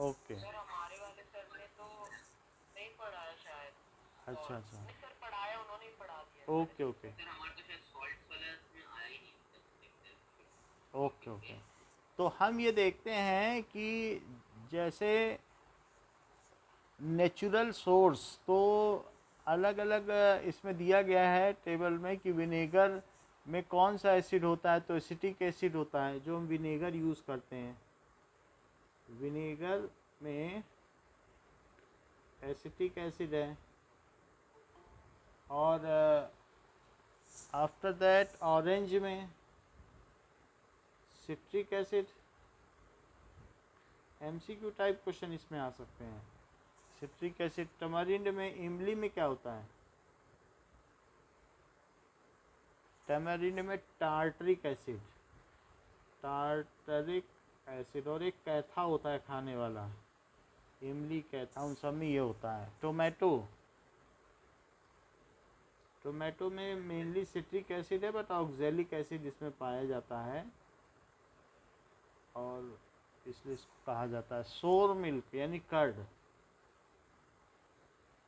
Okay. Sir हमारे वाले sir ने तो नहीं पढ़ाया शायद। अच्छा और अच्छा। नहीं सर, पढ़ाया उन्होंने ही पढ़ा दिया, मैंने ओके तो ओके सर हमारे तो शायद सॉल्ट वाला में आया ही नहीं अब तक देखते हैं ओके टॉपिक ओके। में। तो हम ये देखते हैं कि जैसे नेचुरल सोर्स तो अलग अलग इसमें दिया गया है टेबल में कि विनेगर में कौन सा एसिड होता है, तो एसिटिक एसिड होता है जो हम विनेगर यूज़ करते हैं। विनेगर में एसिटिक एसिड है। और आफ्टर दैट ऑरेंज में citric acid. MCQ type question इसमें आ सकते हैं। Citric acid. टमारिंड में, इमली में क्या होता है? टैमरिंड में टार्टरिक एसिड। Tartaric acid. और एक कैथा होता है खाने वाला, इमली कैथा, उन सब में ये होता है। टोमेटो, टोमेटो में मेनली सिट्रिक एसिड है बट ऑक्जेलिक एसिड इसमें पाया जाता है, और इसलिए इसको कहा जाता है सोर मिल्क यानी कर्ड।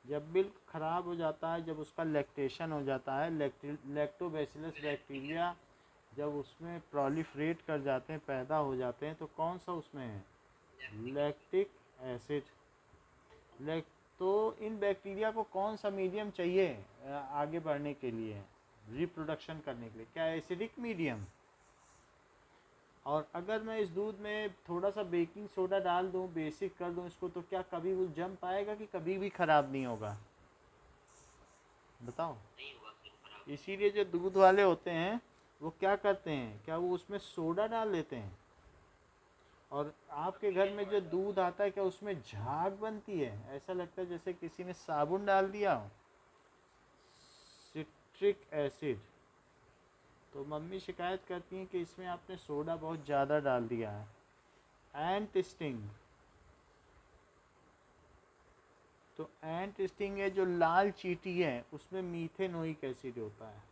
जब मिल्क खराब हो जाता है, जब उसका लैक्टेशन हो जाता है, लैक्टोबैसिलस बैक्टीरिया जब उसमें प्रोलिफरेट कर जाते हैं, पैदा हो जाते हैं, तो कौन सा उसमें है? Lactic acid. लैक तो इन बैक्टीरिया को कौन सा मीडियम चाहिए आगे बढ़ने के लिए, रिप्रोडक्शन करने के लिए? क्या एसिडिक मीडियम? और अगर मैं इस दूध में थोड़ा सा बेकिंग सोडा डाल दूं, बेसिक कर दूं इसको, तो क्या कभी वो जम पाएगा कि कभी भी ख़राब नहीं होगा? बताओ। नहीं हुआ सर खराब। इसीलिए जो दूध वाले होते हैं वो क्या करते हैं, क्या वो उसमें सोडा डाल देते हैं? और आपके घर में जो दूध आता है क्या उसमें झाग बनती है? ऐसा लगता है जैसे किसी ने साबुन डाल दिया हो। Citric acid. तो मम्मी शिकायत करती हैं कि इसमें आपने सोडा बहुत ज़्यादा डाल दिया है। एंट स्टिंग। तो एंट स्टिंग है जो लाल चींटी है, उसमें मीथेनोइक एसिड होता है।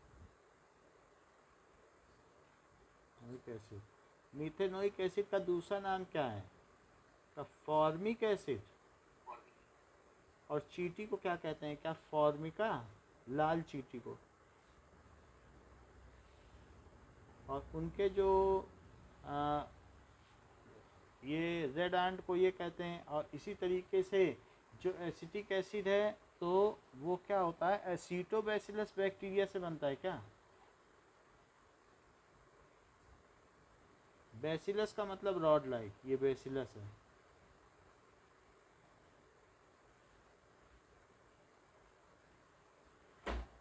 एसिड। मीथेनोइक एसिड का दूसरा नाम क्या है? का फॉर्मिक एसिड। और चींटी को क्या कहते हैं? क्या फॉर्मिका, लाल चींटी को। और उनके जो आ, ये रेड आंट को ये कहते हैं। और इसी तरीके से जो एसिटिक एसिड है तो वो क्या होता है? एसिटोबैसिलस बैक्टीरिया से बनता है क्या? बैसिलस का मतलब रॉड लाइक, ये बैसिलस है।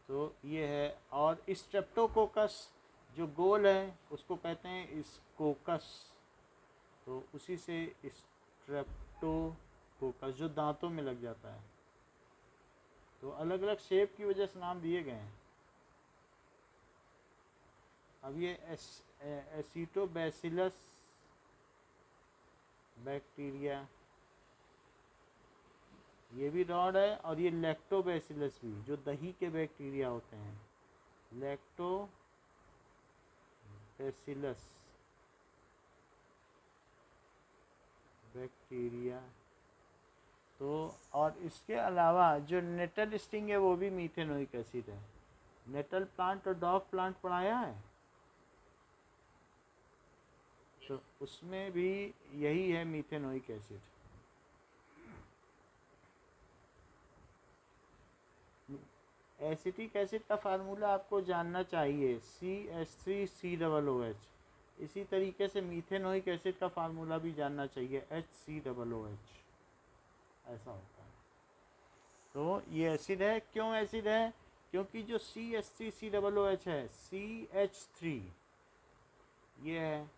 तो ये है। और स्ट्रेप्टोकोकस जो गोल है उसको कहते हैं स्कोकस। तो उसी से स्ट्रेप्टोकोकस जो दांतों में लग जाता है। तो अलग अलग शेप की वजह से नाम दिए गए हैं। अब ये एसिटोबैसिलस बैक्टीरिया, ये भी रॉड है। और ये लैक्टोबैसिलस भी, जो दही के बैक्टीरिया होते हैं, लैक्टोबैसिलस बैक्टीरिया। तो और इसके अलावा जो नेटल स्टिंग है वो भी मीथेनोइक एसिड है। नेटल प्लांट और डॉग प्लांट पढ़ाया है, तो उसमें भी यही है मीथेनोइक एसिड। एसिटिक एसिड का फार्मूला आपको जानना चाहिए, CH3COOH। इसी तरीके से मीथेनोइक एसिड का फार्मूला भी जानना चाहिए, HCOOH। ऐसा होता है। तो ये एसिड है। क्यों एसिड है? क्योंकि जो CH3COOH है, CH3 ये है,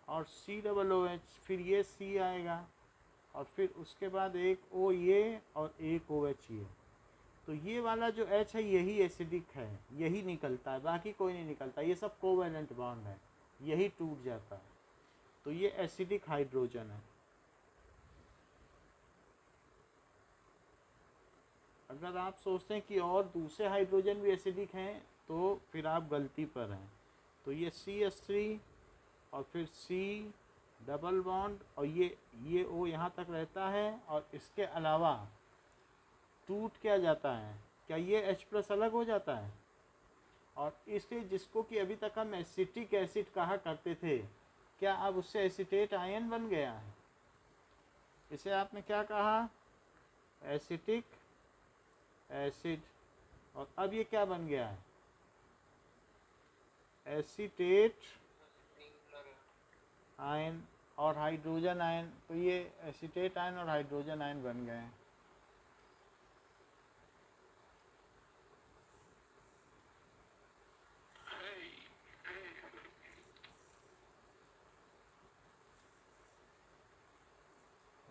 और COOH, फिर ये C आएगा, और फिर उसके बाद एक O ये, और एक OH ये। तो ये वाला जो H है यही एसिडिक है, यही निकलता है, बाकी कोई नहीं निकलता। ये सब कोवेलेंट बॉन्ड है, यही टूट जाता है। तो ये एसिडिक हाइड्रोजन है। अगर आप सोचते हैं कि और दूसरे हाइड्रोजन भी एसिडिक हैं तो फिर आप गलती पर हैं। तो ये CH3 और फिर C डबल बॉन्ड, और ये O यहाँ तक रहता है, और इसके अलावा टूट क्या जाता है, क्या ये H प्लस अलग हो जाता है, और इसे जिसको कि अभी तक हम एसिटिक एसिड कहा करते थे, क्या अब उससे एसिटेट आयन बन गया है? इसे आपने क्या कहा? Acetic acid. और अब ये क्या बन गया है? एसिटेट आयन और हाइड्रोजन आयन। तो ये एसिटेट आयन और हाइड्रोजन आयन बन गए हैं।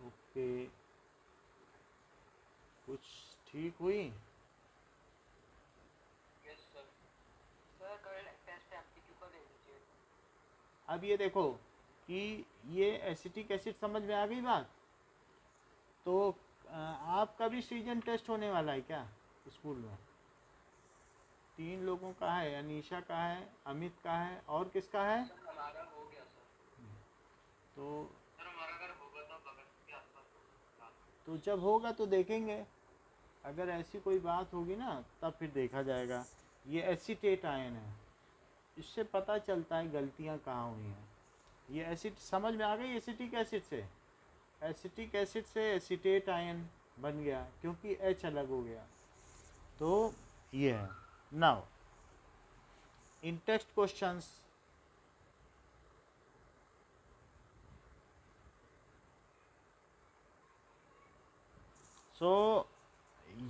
ओके, कुछ ठीक हुई? Yes sir. सर कल टेस्ट एमसीक्यू का दे दीजिए। अब ये देखो कि ये एसिटिक एसिड समझ में आ गई बात। तो आपका भी सीजन टेस्ट होने वाला है क्या स्कूल में? 3 लोगों का है, अनीशा का है, अमित का है, और किसका है? सर हमारा हो गया सर। तो सर हमारा अगर होगा तो बगल के आसपास होगा। तो जब होगा तो देखेंगे, अगर ऐसी कोई बात होगी ना तब फिर देखा जाएगा। ये एसिटेट आयन है, इससे पता चलता है गलतियाँ कहाँ हुई हैं। ये एसिड समझ में आ गई? एसिटिक एसिड से, एसिटिक एसिड से एसिटेट आयन बन गया क्योंकि H अलग हो गया। तो ये है। Now in text questions, so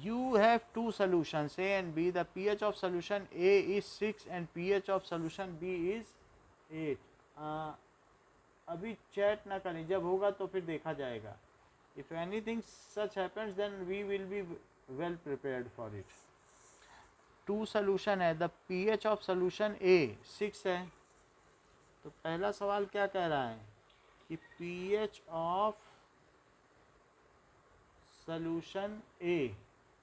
you have two solutions A and B. The pH of solution A is 6 and pH of solution B is 8. अभी चैट ना करें, जब होगा तो फिर देखा जाएगा। If anything such happens then we will be well prepared for it. To solution है, the pH of solution A 6 है। तो पहला सवाल क्या कह रहा है कि pH of सॉल्यूशन A,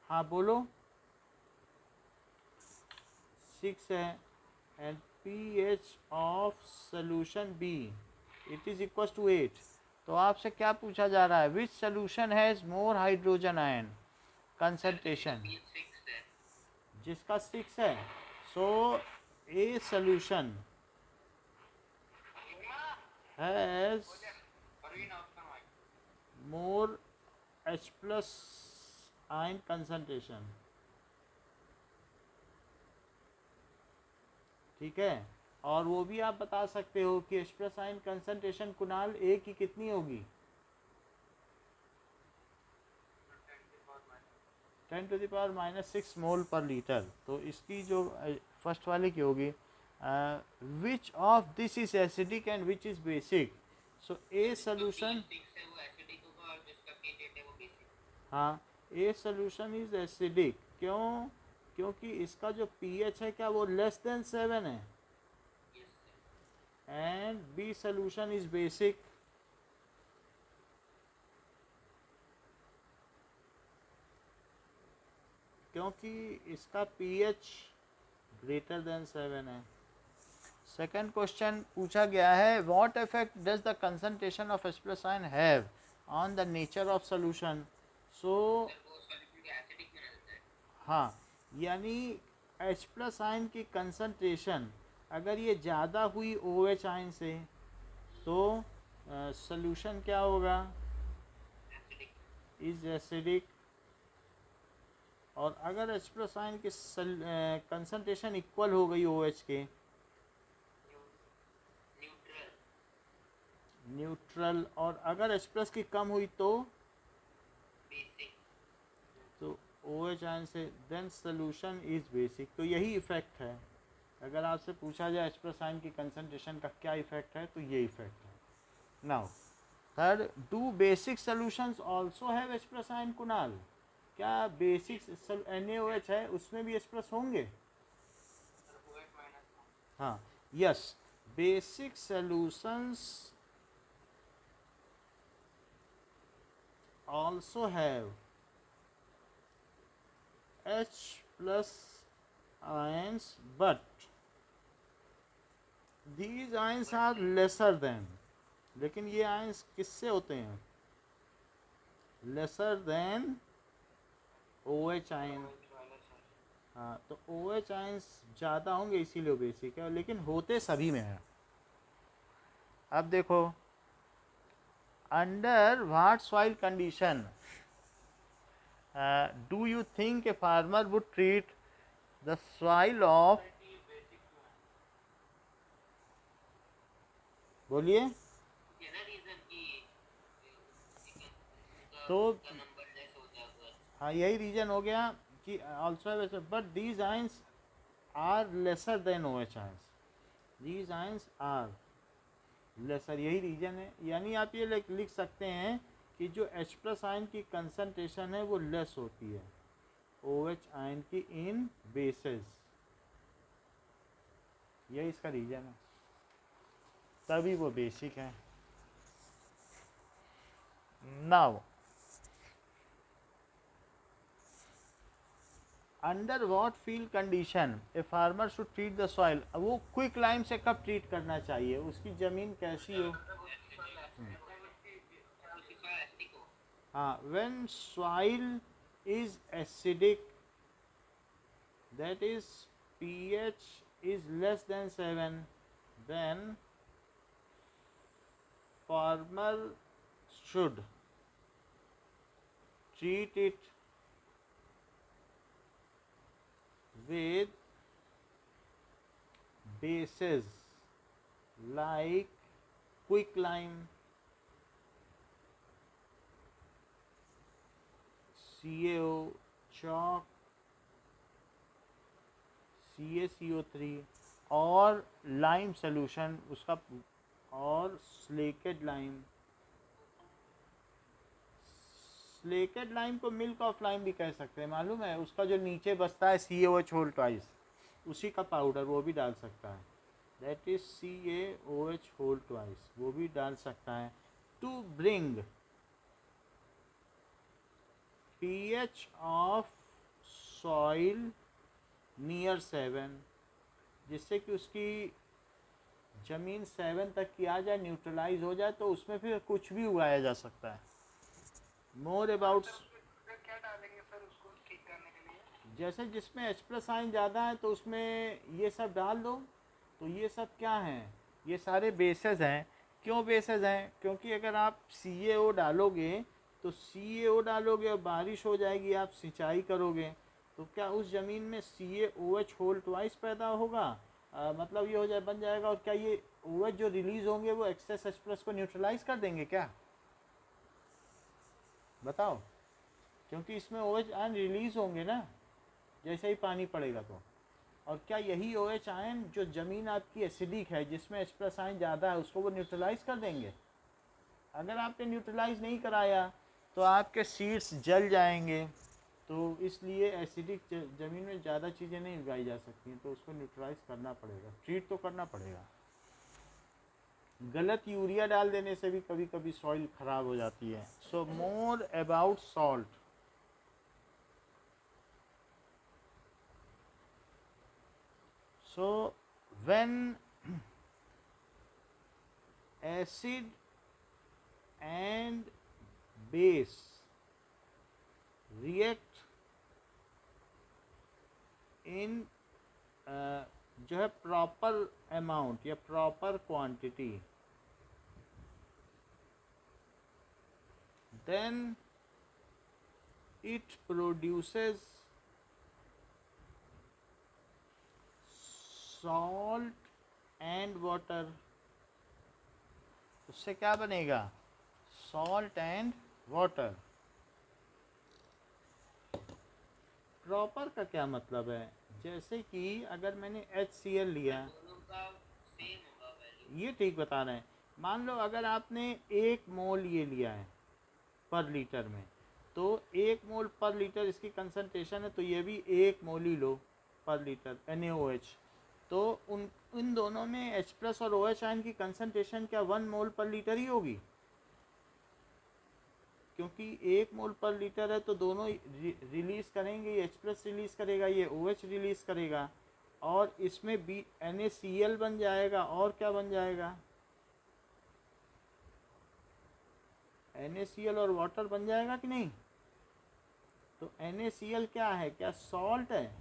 हाँ बोलो, 6 है, and pH of solution B it is equals to 8। तो आपसे क्या पूछा जा रहा है? Which solution has more hydrogen ion concentration? जिसका 6 है। So A solution has more H plus ion concentration. ठीक है, और वो भी आप बता सकते हो कि H plus ion concentration Kunal A की कितनी होगी? 10⁻⁻6 मोल पर लीटर। तो इसकी जो फर्स्ट वाले की होगी, which of this is acidic and which is basic? So A solution, हाँ, ए सोल्यूशन इज एसिडिक। क्यों? क्योंकि इसका जो pH है क्या वो लेस देन 7 है, and B solution is basic. क्योंकि इसका pH ग्रेटर देन 7 है। सेकेंड क्वेश्चन पूछा गया है, what effect does the concentration of H plus ion have on the nature of solution? So हाँ, यानी H प्लस आयन की कंसंट्रेशन अगर ये ज़्यादा हुई OH आयन से तो सोल्यूशन क्या होगा? Is acidic. और अगर H प्लस आयन की कंसंट्रेशन इक्वल हो गई OH के, न्यूट्रल। और अगर H प्लस की कम हुई तो OH आयन से, देन सोल्यूशन इज बेसिक। तो यही इफेक्ट है। अगर आपसे पूछा जाए H प्लस आयन की कंसंट्रेशन का क्या इफेक्ट है तो ये इफेक्ट है। Now third, do basic solutions also have H plus ion Kunal? क्या बेसिक NaOH है उसमें भी H प्लस होंगे? हाँ, yes, basic solutions also have H plus ions, but these ions are lesser than, लेकिन ये आयंस किससे होते हैं? Laser than OH ion. हाँ, तो OH आयंस ज़्यादा होंगे इसीलिए वो बेसिक है, लेकिन होते सभी में हैं। अब देखो, under what soil condition do you think a farmer would treat the soil of, बोलिए। ये ना रीजन की तो नंबर लेस हो जाएगा। हाँ, यही रीजन हो गया कि also, but these ions are lesser than OH ions, these ions are lesser, यही रीजन है। यानी आप ये लिख सकते हैं कि जो H+ आयन की कंसंट्रेशन है वो लेस होती है OH आयन की इन बेसेस, यही इसका रीजन है, तभी वो बेसिक है। Now under what field condition a farmer should treat the soil, वो क्विक लाइम से कब ट्रीट करना चाहिए, उसकी ज़मीन कैसी हो? हाँ, when soil is acidic, that is pH is less than 7, then farmer should treat it with bases like quicklime, CaO, chalk, CaCO3 और लाइम सोल्यूशन उसका, और स्लेकेड लाइम। स्लेकेड लाइम को मिल्क ऑफ लाइम भी कह सकते हैं, मालूम है? उसका जो नीचे बसता है CaOH होल ट्वाइस, उसी का पाउडर वो भी डाल सकता है, that is CaOH whole twice, वो भी डाल सकता है to bring pH of soil near 7, जिससे कि उसकी ज़मीन 7 तक की आ जाए, न्यूट्रलाइज हो जाए, तो उसमें फिर कुछ भी उगाया जा सकता है। मोर अबाउट, क्या डालेंगे सर उसको ठीक करने के लिए? जैसे जिसमें H+ आयन ज़्यादा है तो उसमें ये सब डाल दो। तो ये सब क्या हैं? ये सारे बेसेस हैं। क्यों बेसेस हैं? क्योंकि अगर आप CaO डालोगे तो CaO डालोगे और बारिश हो जाएगी, आप सिंचाई करोगे, तो क्या उस ज़मीन में CaOH होल ट्वाइस पैदा होगा? मतलब ये हो जाए, बन जाएगा, और क्या ये OH जो रिलीज़ होंगे वो एक्सेस H+ को न्यूट्रलाइज कर देंगे क्या? बताओ, क्योंकि इसमें OH आयन रिलीज़ होंगे ना जैसे ही पानी पड़ेगा तो। और क्या यही OH आयन जो ज़मीन आपकी एसिडिक है, जिसमें H+ आयन ज़्यादा है, उसको वो न्यूट्रलाइज कर देंगे? अगर आपने न्यूट्रलाइज नहीं कराया तो आपके सीड्स जल जाएंगे। तो इसलिए एसिडिक ज़मीन में ज़्यादा चीज़ें नहीं उगाई जा सकती हैं, तो उसको न्यूट्रलाइज करना पड़ेगा, ट्रीट तो करना पड़ेगा। गलत यूरिया डाल देने से भी कभी कभी सॉइल ख़राब हो जाती है। So more about salt, so when acid and base react in जो है प्रॉपर अमाउंट या proper quantity, then it produces salt and water। उससे क्या बनेगा? Salt and water. प्रॉपर का क्या मतलब है? जैसे कि अगर मैंने HCl लिया, दोनों का सेम होगा वैल्यू। ये ठीक बता रहे हैं। मान लो अगर आपने 1 मोल ये लिया है पर लीटर में, तो 1 मोल पर लीटर इसकी कंसंट्रेशन है, तो ये भी 1 मोल ही लो पर लीटर NaOH। तो इन दोनों में H+ और OH आयन की कंसंट्रेशन क्या 1 मोल पर लीटर ही होगी? क्योंकि 1 मोल पर लीटर है तो दोनों रिलीज़ करेंगे, ये H+ रिलीज़ करेगा, ये OH रिलीज़ करेगा, और इसमें NaCl बन जाएगा, और क्या बन जाएगा? NaCl और वाटर बन जाएगा कि नहीं? तो NaCl क्या है, क्या सॉल्ट है,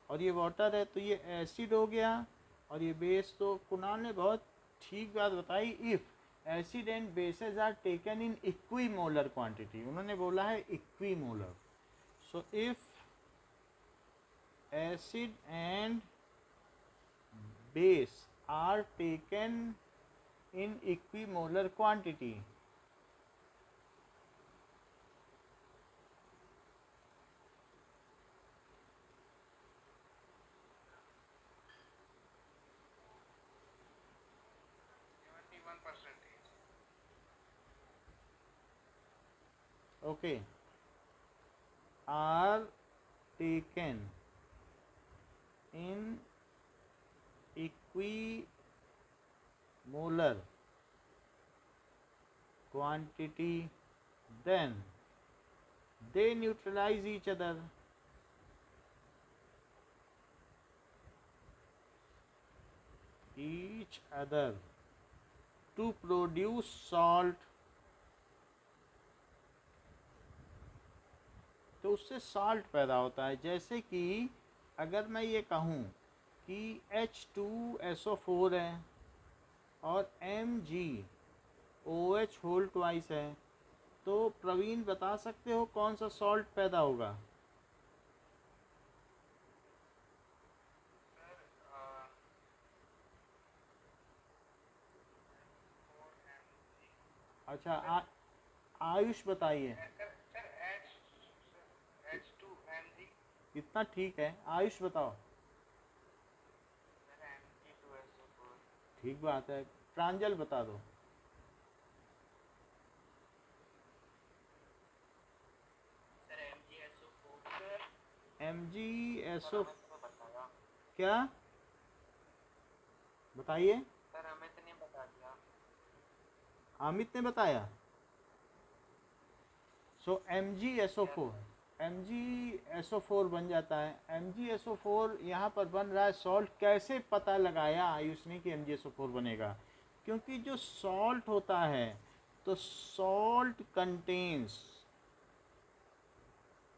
और ये वाटर है, तो ये एसिड हो गया, और ये बेस। तो कुणाल ने बहुत ठीक बात बताई, if acid and bases are taken in equimolar quantity, उन्होंने बोला है equimolar. So if acid and base are taken in equimolar quantity, okay, are taken in equimolar quantity, then they neutralize each other. To produce salt. तो उससे salt पैदा होता है। जैसे कि अगर मैं ये कहूँ कि H2SO4 है और MgOH होल ट्वाइस है, तो प्रवीण बता सकते हो कौन सा सॉल्ट पैदा होगा? अच्छा, आयुष बताइए। इतना ठीक है, आयुष बताओ। ठीक बात है, प्रांजल बता दो। MgSO क्या बताइए? सर अमित ने बता दिया। अमित ने बताया। सो MgSO4 बन जाता है। MgSO4 यहाँ पर बन रहा है सॉल्ट। कैसे पता लगाया आयुष ने कि MgSO4 बनेगा? क्योंकि जो सॉल्ट होता है, तो salt contains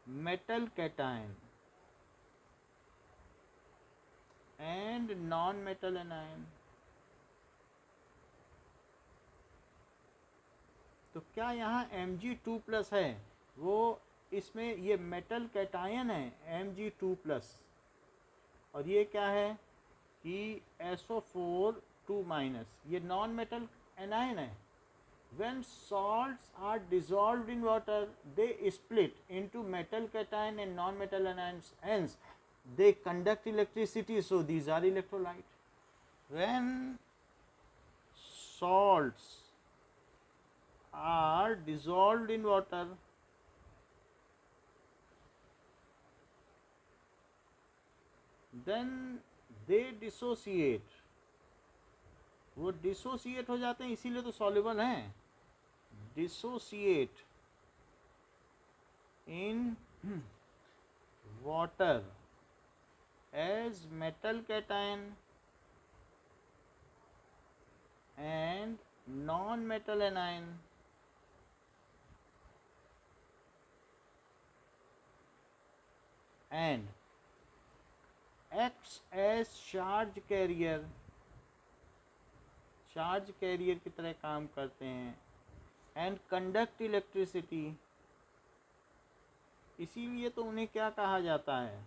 metal cation and non metal anion. तो क्या यहाँ Mg2+ है, वो इसमें ये मेटल कैटायन है Mg2+, और ये क्या है कि SO4 2-, ये नॉन मेटल एनायन है। When salts are dissolved in water, they split into metal cation and non-metal anions. Hence, they conduct electricity. So these are electrolytes. When salts are dissolved in water, then they dissociate. वो dissociate हो जाते हैं, इसीलिए तो soluble हैं। Dissociate in water as metal cation and non metal anion and acts as charge carrier, charge carrier की तरह काम करते हैं, एंड कंडक्ट इलेक्ट्रिसिटी। इसीलिए तो उन्हें क्या कहा जाता है?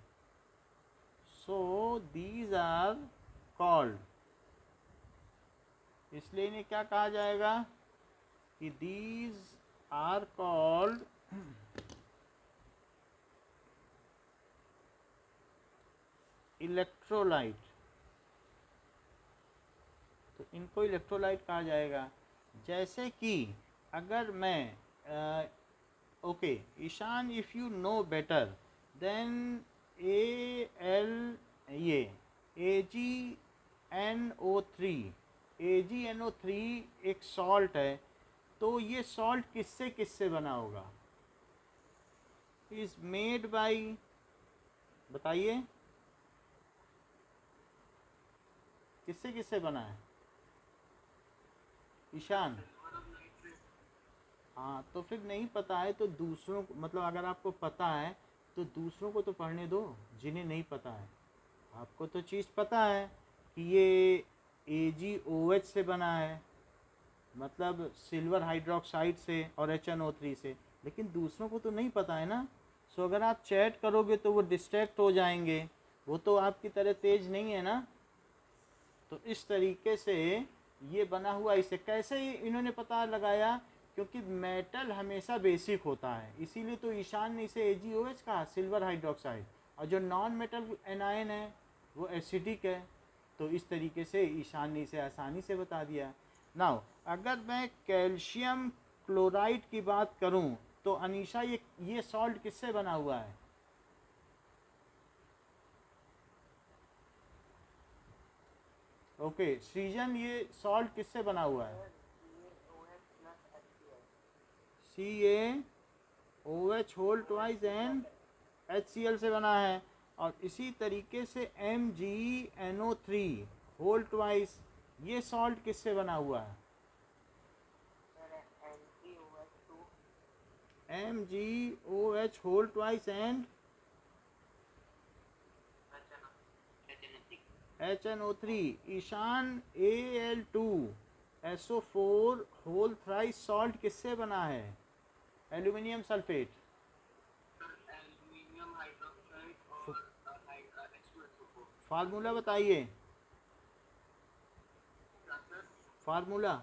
सो दीज आर कॉल्ड, इसलिए इन्हें क्या कहा जाएगा कि दीज आर कॉल्ड इलेक्ट्रोलाइट। तो इनको इलेक्ट्रोलाइट कहा जाएगा। जैसे कि अगर मैं okay Ishan, if you know better than ये AgNO3 एक सॉल्ट है, तो ये सॉल्ट किससे किससे बना होगा? इज मेड बाय, बताइए किससे किससे बना है ईशान? हाँ, तो फिर नहीं पता है तो दूसरों को, मतलब अगर आपको पता है तो दूसरों को तो पढ़ने दो जिन्हें नहीं पता है। आपको तो चीज़ पता है कि ये AgOH से बना है, मतलब सिल्वर हाइड्रोक्साइड से और HNO3 से, लेकिन दूसरों को तो नहीं पता है ना। सो अगर आप चैट करोगे तो वो डिस्ट्रैक्ट हो जाएंगे, वो तो आपकी तरह तेज नहीं है ना। तो इस तरीके से ये बना हुआ, इसे कैसे इन्होंने पता लगाया, क्योंकि मेटल हमेशा बेसिक होता है, इसीलिए तो ईशान ने इसे AgOH कहा, सिल्वर हाइड्रोक्साइड, और जो नॉन मेटल एनायन है वो एसिडिक है। तो इस तरीके से ईशान ने इसे आसानी से बता दिया। नाउ अगर मैं कैल्शियम क्लोराइड की बात करूं तो अनीशा ये सॉल्ट किससे बना हुआ है? ओके सृजन, ये सॉल्ट किससे बना हुआ है? CaOH whole twice and HCl से बना है। और इसी तरीके से MgNO3 होल ट्वाइस, ये सॉल्ट किससे बना हुआ है? MgOH whole twice and HNO3। Ishan Al2SO4 whole thrice salt किससे बना है? Aluminium sulphate. फार्मूला बताइए, फार्मूला।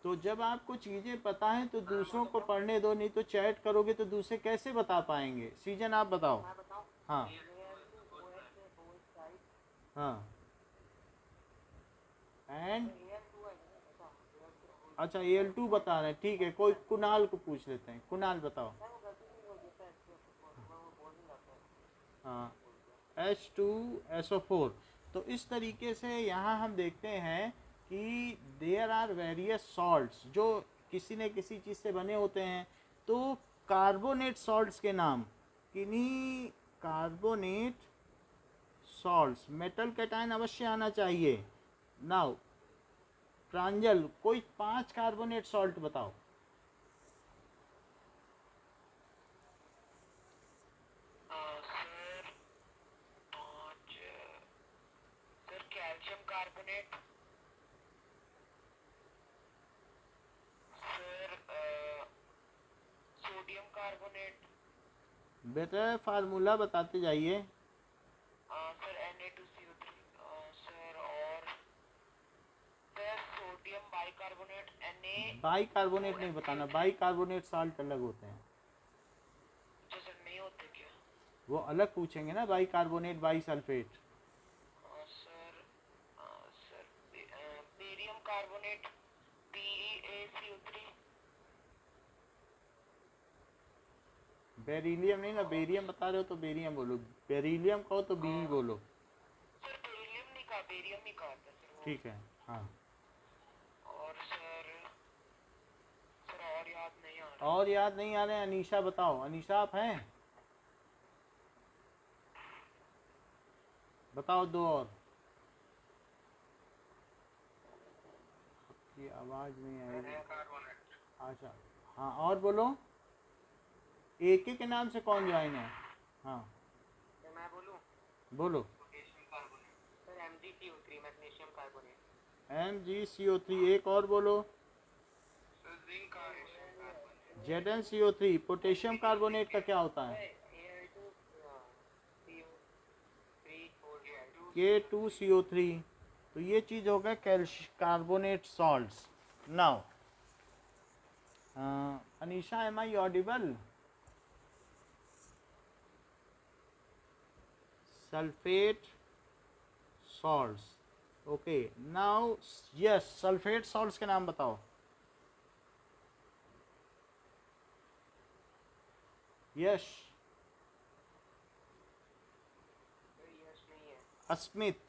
तो जब आपको चीज़ें पता हैं तो दूसरों को पढ़ने दो, नहीं तो चैट करोगे तो दूसरे कैसे बता पाएंगे। सीजन आप बताओ। हाँ हाँ एंड अच्छा Al2 बता रहे हैं, ठीक है, कोई कुणाल को पूछ लेते हैं। कुणाल बताओ। हाँ H2SO4। तो इस तरीके से यहाँ हम देखते हैं कि देयर आर वेरियस सॉल्ट्स जो किसी न किसी चीज़ से बने होते हैं। तो कार्बोनेट सॉल्ट्स के नाम, किन्हीं कार्बोनेट सॉल्ट्स, मेटल कैटायन अवश्य आना चाहिए। नाउ प्रांजल, कोई 5 कार्बोनेट सॉल्ट बताओ। सर पाँच, sir calcium carbonate, sir sodium carbonate, better formula बताते जाइए। सर Na2CO3, सर और sir sodium bicarbonate by carbonate नहीं बताना, बाई कार्बोनेट सॉल्ट अलग होते हैं, जो सर नहीं होते क्या? वो अलग पूछेंगे ना, by carbonate by sulphate. Sir sir barium carbonate BeACO3, beryllium नहीं ना, बेरियम बता रहे हो तो बेरियम बोलो, बेरिलियम कहो तो बी बोलो। सर बेरिलियम नहीं कहा, बेरियम नहीं कहा था सर वो। ठीक है हाँ। और सर और याद नहीं आ रहा। और याद नहीं आ रहे हैं? अनीशा बताओ, अनीशा आप हैं? बताओ दो और। ये आवाज़ नहीं आएगी। अच्छा हाँ, और बोलो। एक के नाम से कौन ज्वाइन है? हाँ सर मैं बोलूं? बोलो। Potassium carbonate sir MgCO3 magnesium carbonate. MgCO3, एक और बोलो। Sir zinc carbonate. ZnCO3। Potassium carbonate का क्या होता है? K2CO3। तो ये चीज़ हो गया carbonate salts. Now Anisha, am I audible? Sulphate salts. Okay now yes, sulphate salts के नाम बताओ। यश, अस्मित,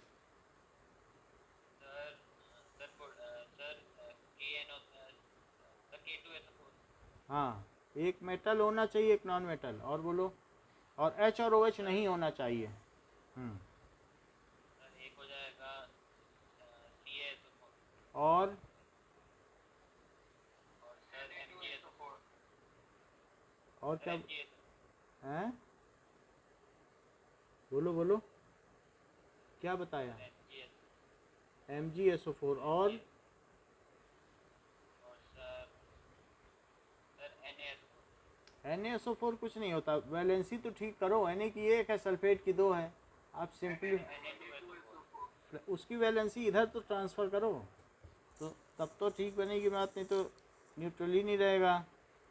हाँ, एक मेटल होना चाहिए, एक नॉन मेटल, और बोलो। और H और OH नहीं होना चाहिए। एक हो जाएगा और और सर MgSO4 और क्या MgSO हैं? बोलो बोलो, क्या बताया? MgSO4 और सर NaSO4 कुछ नहीं होता। वैलेंसी तो ठीक करो, Na की एक है, सल्फेट की दो है। आप सिंपली उसकी वैलेंसी इधर तो ट्रांसफ़र करो, तो तब तो ठीक बनेगी बात, नहीं तो न्यूट्रल ही नहीं रहेगा।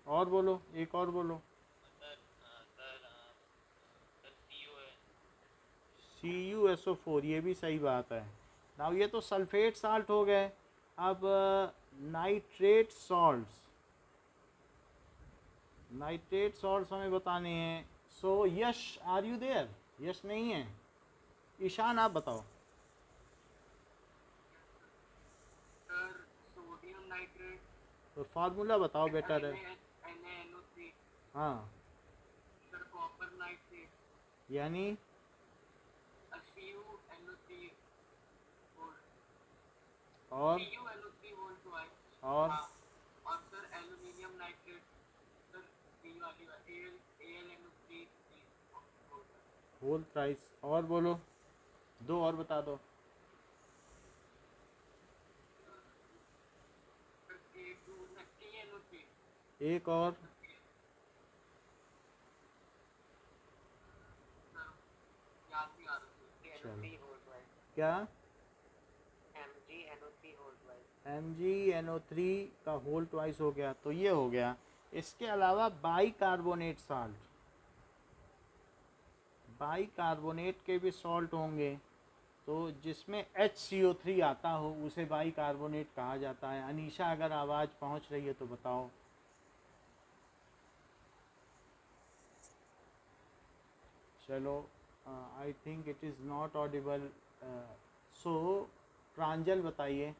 और बोलो, एक और बोलो। CuSO4, ये भी सही बात है। नाउ ये तो सल्फेट साल्ट हो गए। अब नाइट्रेट सॉल्ट्स, नाइट्रेट सॉल्ट्स हमें बताने हैं। सो यश, आर यू देयर? यश नहीं है, ईशान आप बताओ। सर सोडियम नाइट्रेट तो फार्मूला बताओ बेटर है। NaNO3 हाँ, सर कॉपर नाइट्रेट यानी CuNO3 और CuNO3 और और सर एल्यूमिनियम नाइट्रेट सर ये वाली AlNO3 होल प्राइस। और बोलो, दो और बता दो। TNO3 एक और याद नहीं आ रहा। चलो, क्या? MgNO3 का होल ट्वाइस हो गया, तो ये हो गया। इसके अलावा बाइकार्बोनेट साल्ट, बाइकार्बोनेट के भी सॉल्ट होंगे, तो जिसमें HCO3 आता हो उसे बाइकार्बोनेट कहा जाता है। अनीशा अगर आवाज़ पहुंच रही है तो बताओ। चलो, I think it is not audible. So Pranjal बताइए।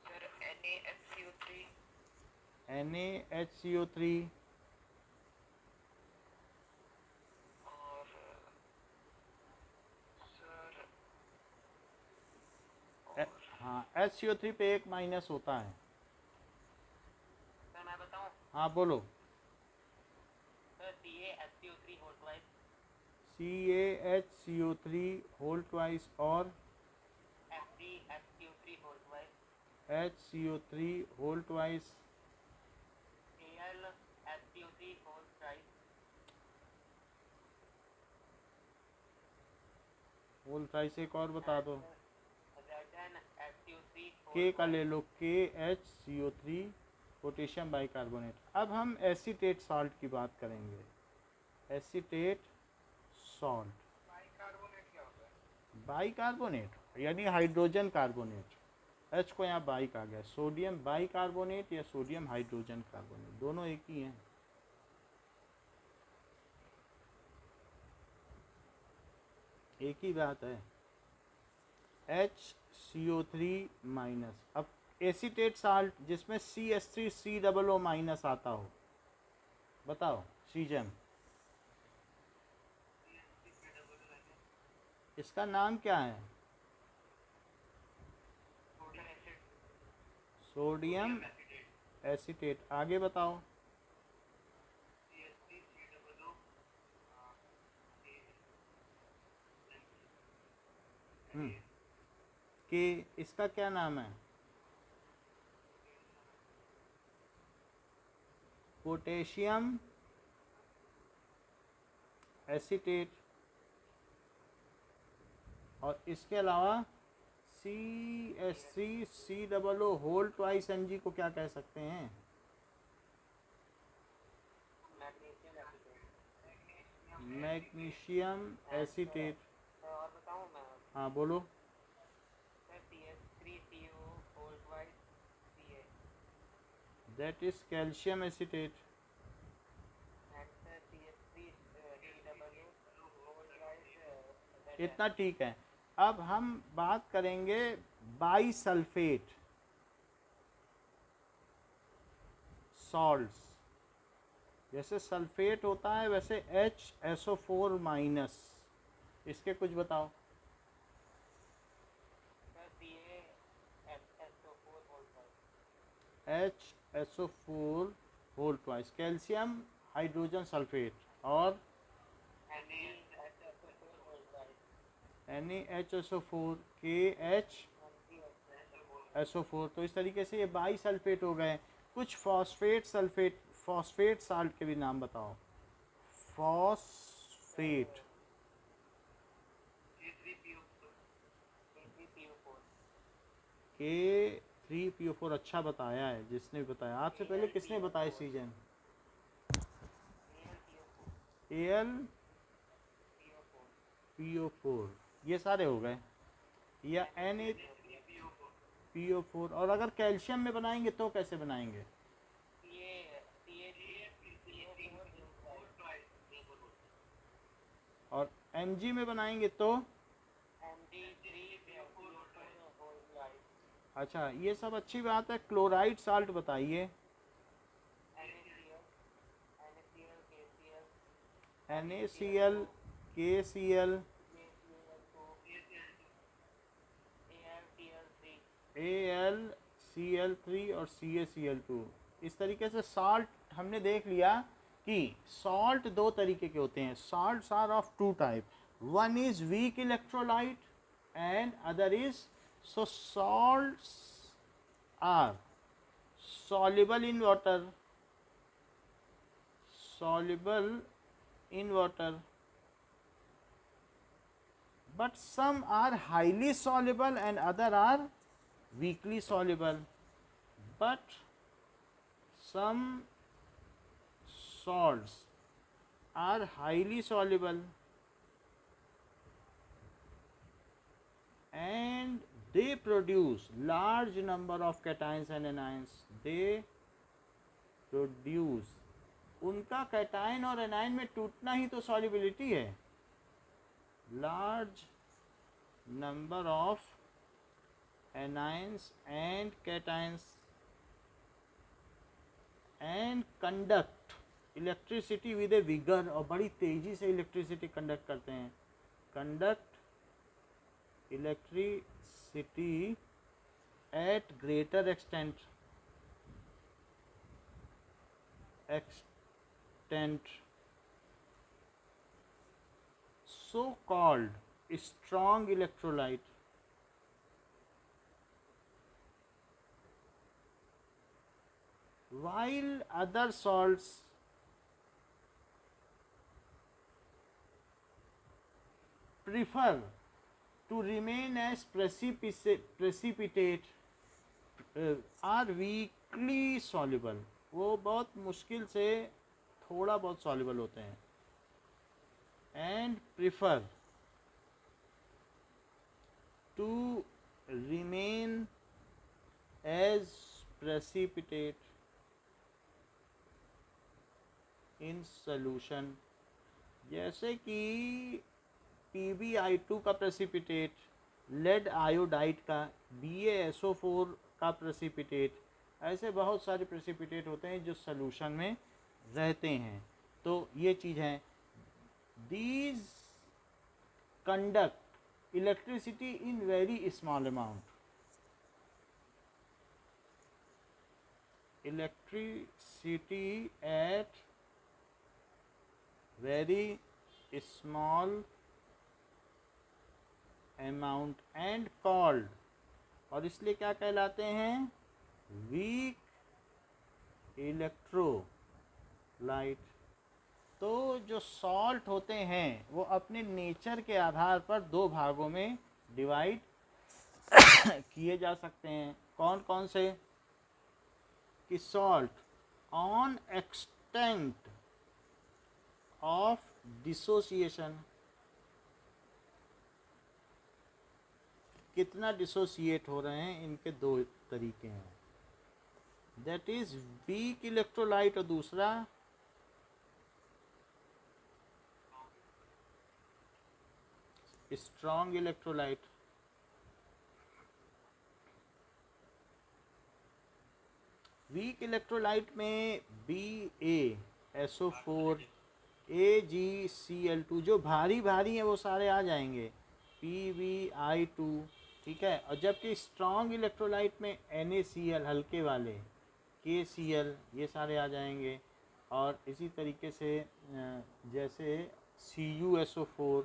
सर NaHCO3 NaHCO3 और सर हाँ, HCO3 पे एक माइनस होता है। सर मैं बताऊं? हाँ बोलो। Sir CaHCO3 whole twice CaHCO3 whole twice और FeHCO3 whole twice HCO3 whole twice AlHCO3 whole twice whole twice. एक और बता दो। ZnHCO3 के का ले लो, KHCO3 पोटेशियम बाइकार्बोनेट। अब हम एसीटेट सॉल्ट की बात करेंगे। एसीटेट सॉल्ट, बाइकार्बोनेट क्या होता है? बाइकार्बोनेट यानी हाइड्रोजन कार्बोनेट। H को यहाँ बाइक आ गया। सोडियम बाइकार्बोनेट या सोडियम हाइड्रोजन कार्बोनेट, दोनों एक ही हैं। एक ही बात है। HCO3 minus. अब एसीटेट साल्ट जिसमें CH3COO माइनस आता हो, बताओ सीजन, इसका नाम क्या है? Sodium acetate. आगे बताओ। कि इसका क्या नाम है? Potassium acetate. और इसके अलावा CH3COO होल ट्वाइस Mg को क्या कह सकते हैं? Magnesium acetate. और बताऊं मैं? हाँ बोलो। CH3CO whole twice Ca that is calcium acetate. and CH3COO whole twice इतना ठीक है। अब हम बात करेंगे बाईसल्फेट सॉल्ट्स। जैसे सल्फेट होता है वैसे HSO4 माइनस, इसके कुछ बताओ। HSO4 whole twice, calcium hydrogen sulphate और NaHSO4 KHSO4। तो इस तरीके से ये बाई सल्फेट हो गए। कुछ फॉस्फेट सल्फेट, फॉस्फेट साल्ट के भी नाम बताओ। फॉस्फेट K3PO4, अच्छा बताया है जिसने भी बताया। आपसे पहले किसने बताया सीजन? AlPO4, ये सारे हो गए। या NaPO4। और अगर कैल्शियम में बनाएंगे तो कैसे बनाएंगे? और Mg में बनाएंगे तो? अच्छा, ये सब अच्छी बात है। क्लोराइड साल्ट बताइए। NaCl, KCl, AlCl3 और CaCl2। इस तरीके से साल्ट हमने देख लिया कि सॉल्ट दो तरीके के होते हैं। Salts are of two type, one is weak electrolyte and other is, so salts are soluble in water, soluble in water, but some are highly soluble and other are weakly soluble. But some salts are highly soluble and they produce large number of cations and anions. They produce, उनका cation और A9 में टूटना ही तो solubility है। Large number of anions and cations and conduct electricity with A vigour, और बड़ी तेजी से इलेक्ट्रिसिटी कंडक्ट करते हैं। Conduct electricity at greater extent so called strong electrolyte. While other salts prefer to remain as precipitate, are weakly soluble, वो बहुत मुश्किल से थोड़ा बहुत soluble होते हैं, and prefer to remain as precipitate in solution, जैसे कि PbI2 का प्रेसिपिटेट, लेड आयोडाइड का, BaSO4 का प्रेसिपिटेट, ऐसे बहुत सारे प्रेसिपिटेट होते हैं जो सॉल्यूशन में रहते हैं। तो ये चीज़ है, these conduct electricity in very small amount, electricity at very small amount and called, और इसलिए क्या कहलाते हैं? Weak electrolyte. तो जो सॉल्ट होते हैं वो अपने नेचर के आधार पर दो भागों में डिवाइड किए जा सकते हैं। कौन कौन से? कि salt on extent of dissociation, कितना डिसोसिएट हो रहे हैं, इनके दो तरीके हैं। दैट इज वीक इलेक्ट्रोलाइट और दूसरा स्ट्रॉन्ग इलेक्ट्रोलाइट। वीक इलेक्ट्रोलाइट में BaSO4, AgCl2, जो भारी भारी हैं वो सारे आ जाएंगे, PbI2, ठीक है। और जबकि स्ट्रॉन्ग इलेक्ट्रोलाइट में NaCl हल्के वाले, KCl, ये सारे आ जाएंगे। और इसी तरीके से जैसे CuSO4,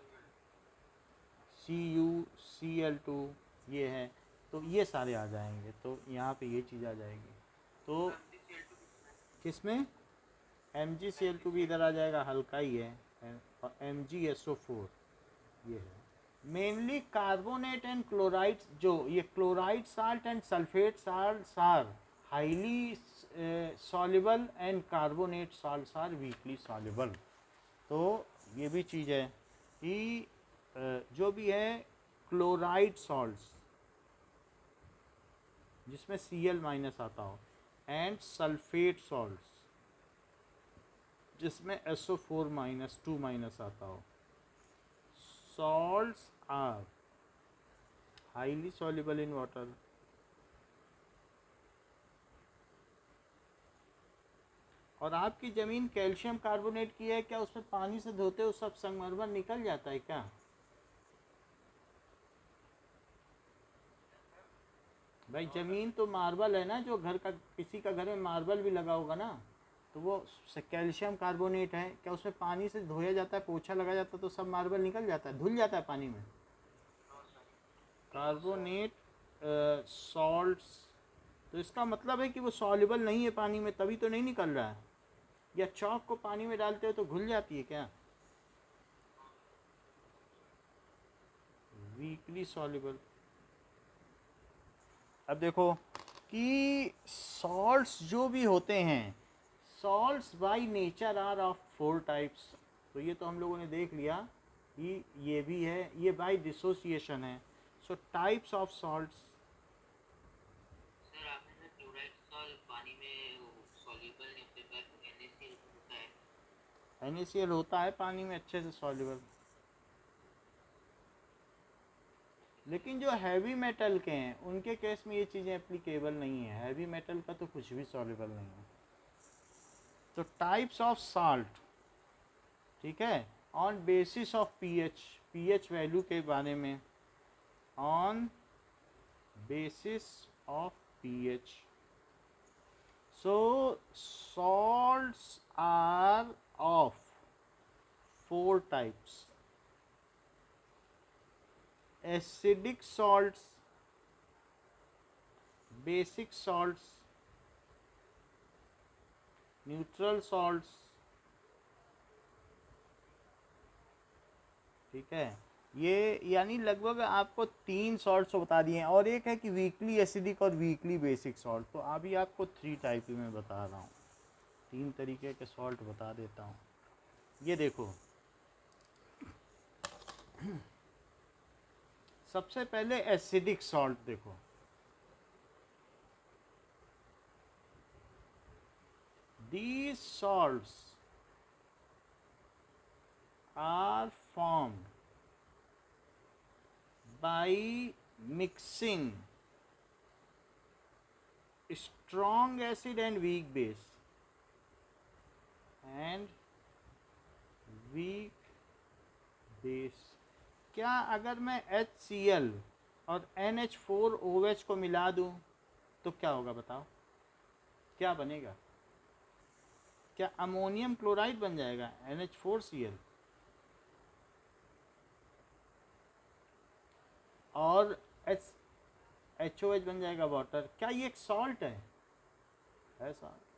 CuCl2 ये है, तो ये सारे आ जाएंगे। तो यहाँ पे ये चीज़ आ जाएगी। तो किसमें MgCl2 भी इधर आ जाएगा, हल्का ही है। और MgSO4 ये है। मेनली कार्बोनेट एंड क्लोराइड्स, जो ये chloride salt and sulphate salt are highly soluble and carbonate salt are weakly soluble. तो ये भी चीज़ है कि जो भी है क्लोराइड सॉल्ट्स जिसमें Cl माइनस आता हो, एंड सल्फेट सॉल्ट्स जिसमें SO4 माइनस 2 माइनस आता हो, salts are highly soluble in water। और आपकी ज़मीन कैल्शियम कार्बोनेट की है, क्या उसमें पानी से धोते हो सब संगमरमर निकल जाता है क्या? भाई ज़मीन तो मार्बल है ना, जो घर का किसी का घर में मार्बल भी लगा होगा ना, तो वो कैल्शियम कार्बोनेट है, क्या उसमें पानी से धोया जाता है, पोछा लगा जाता है तो सब मार्बल निकल जाता है, धुल जाता है पानी में? कार्बोनेट सॉल्ट्स, तो इसका मतलब है कि वो सॉल्युबल नहीं है पानी में, तभी तो नहीं निकल रहा है। या चॉक को पानी में डालते हो तो घुल जाती है क्या? Weakly soluble. अब देखो कि सॉल्ट्स जो भी होते हैं, salts by nature are of 4 types. तो ये तो हम लोगों ने देख लिया कि ये भी है, ये बाय डिसोसिएशन है। सो टाइप्स ऑफ सॉल्ट्स, सर आपने ना क्लोराइड सॉल्ट पानी में सॉल्युबल नहीं होते पर NaCl होता है। NaCl होता है पानी में अच्छे से सॉल्युबल, लेकिन जो हैवी मेटल के हैं उनके केस में ये चीज़ें एप्लीकेबल नहीं है। हैवी मेटल का तो कुछ भी सॉल्युबल नहीं है। तो टाइप्स ऑफ साल्ट, ठीक है, on basis of pH value के बारे में, on basis of pH. So salts are of 4 types: acidic salts, basic salts, neutral salts, ठीक है। ये यानी लगभग आपको 3 सॉल्ट्स बता दिए हैं, और एक है कि वीकली एसिडिक और वीकली बेसिक सॉल्ट। तो अभी आपको 3 टाइप ही मैं बता रहा हूँ, 3 तरीके के सॉल्ट बता देता हूँ। ये देखो, सबसे पहले एसिडिक सॉल्ट देखो, these salts are formed by mixing strong acid and weak base, and weak base। क्या अगर मैं HCl और NH4OH को मिला दूं तो क्या होगा बताओ, क्या बनेगा? क्या अमोनियम क्लोराइड बन जाएगा, NH4Cl? और HOH बन जाएगा वाटर। क्या ये एक सॉल्ट है? सॉल्ट।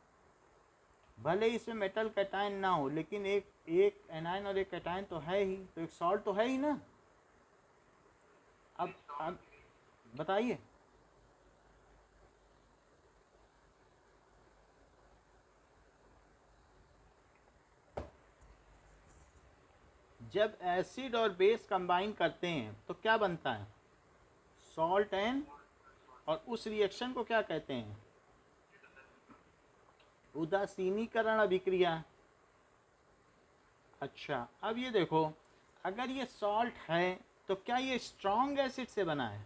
भले ही इसमें मेटल कैटायन ना हो, लेकिन एक एनायन और एक कैटायन तो है ही, तो एक सॉल्ट तो है ही ना। अब बताइए, जब एसिड और बेस कंबाइन करते हैं तो क्या बनता है? सॉल्ट एंड, और उस रिएक्शन को क्या कहते हैं? उदासीनीकरण अभिक्रिया। अच्छा, अब ये देखो, अगर ये सॉल्ट है तो क्या ये स्ट्रॉन्ग एसिड से बना है?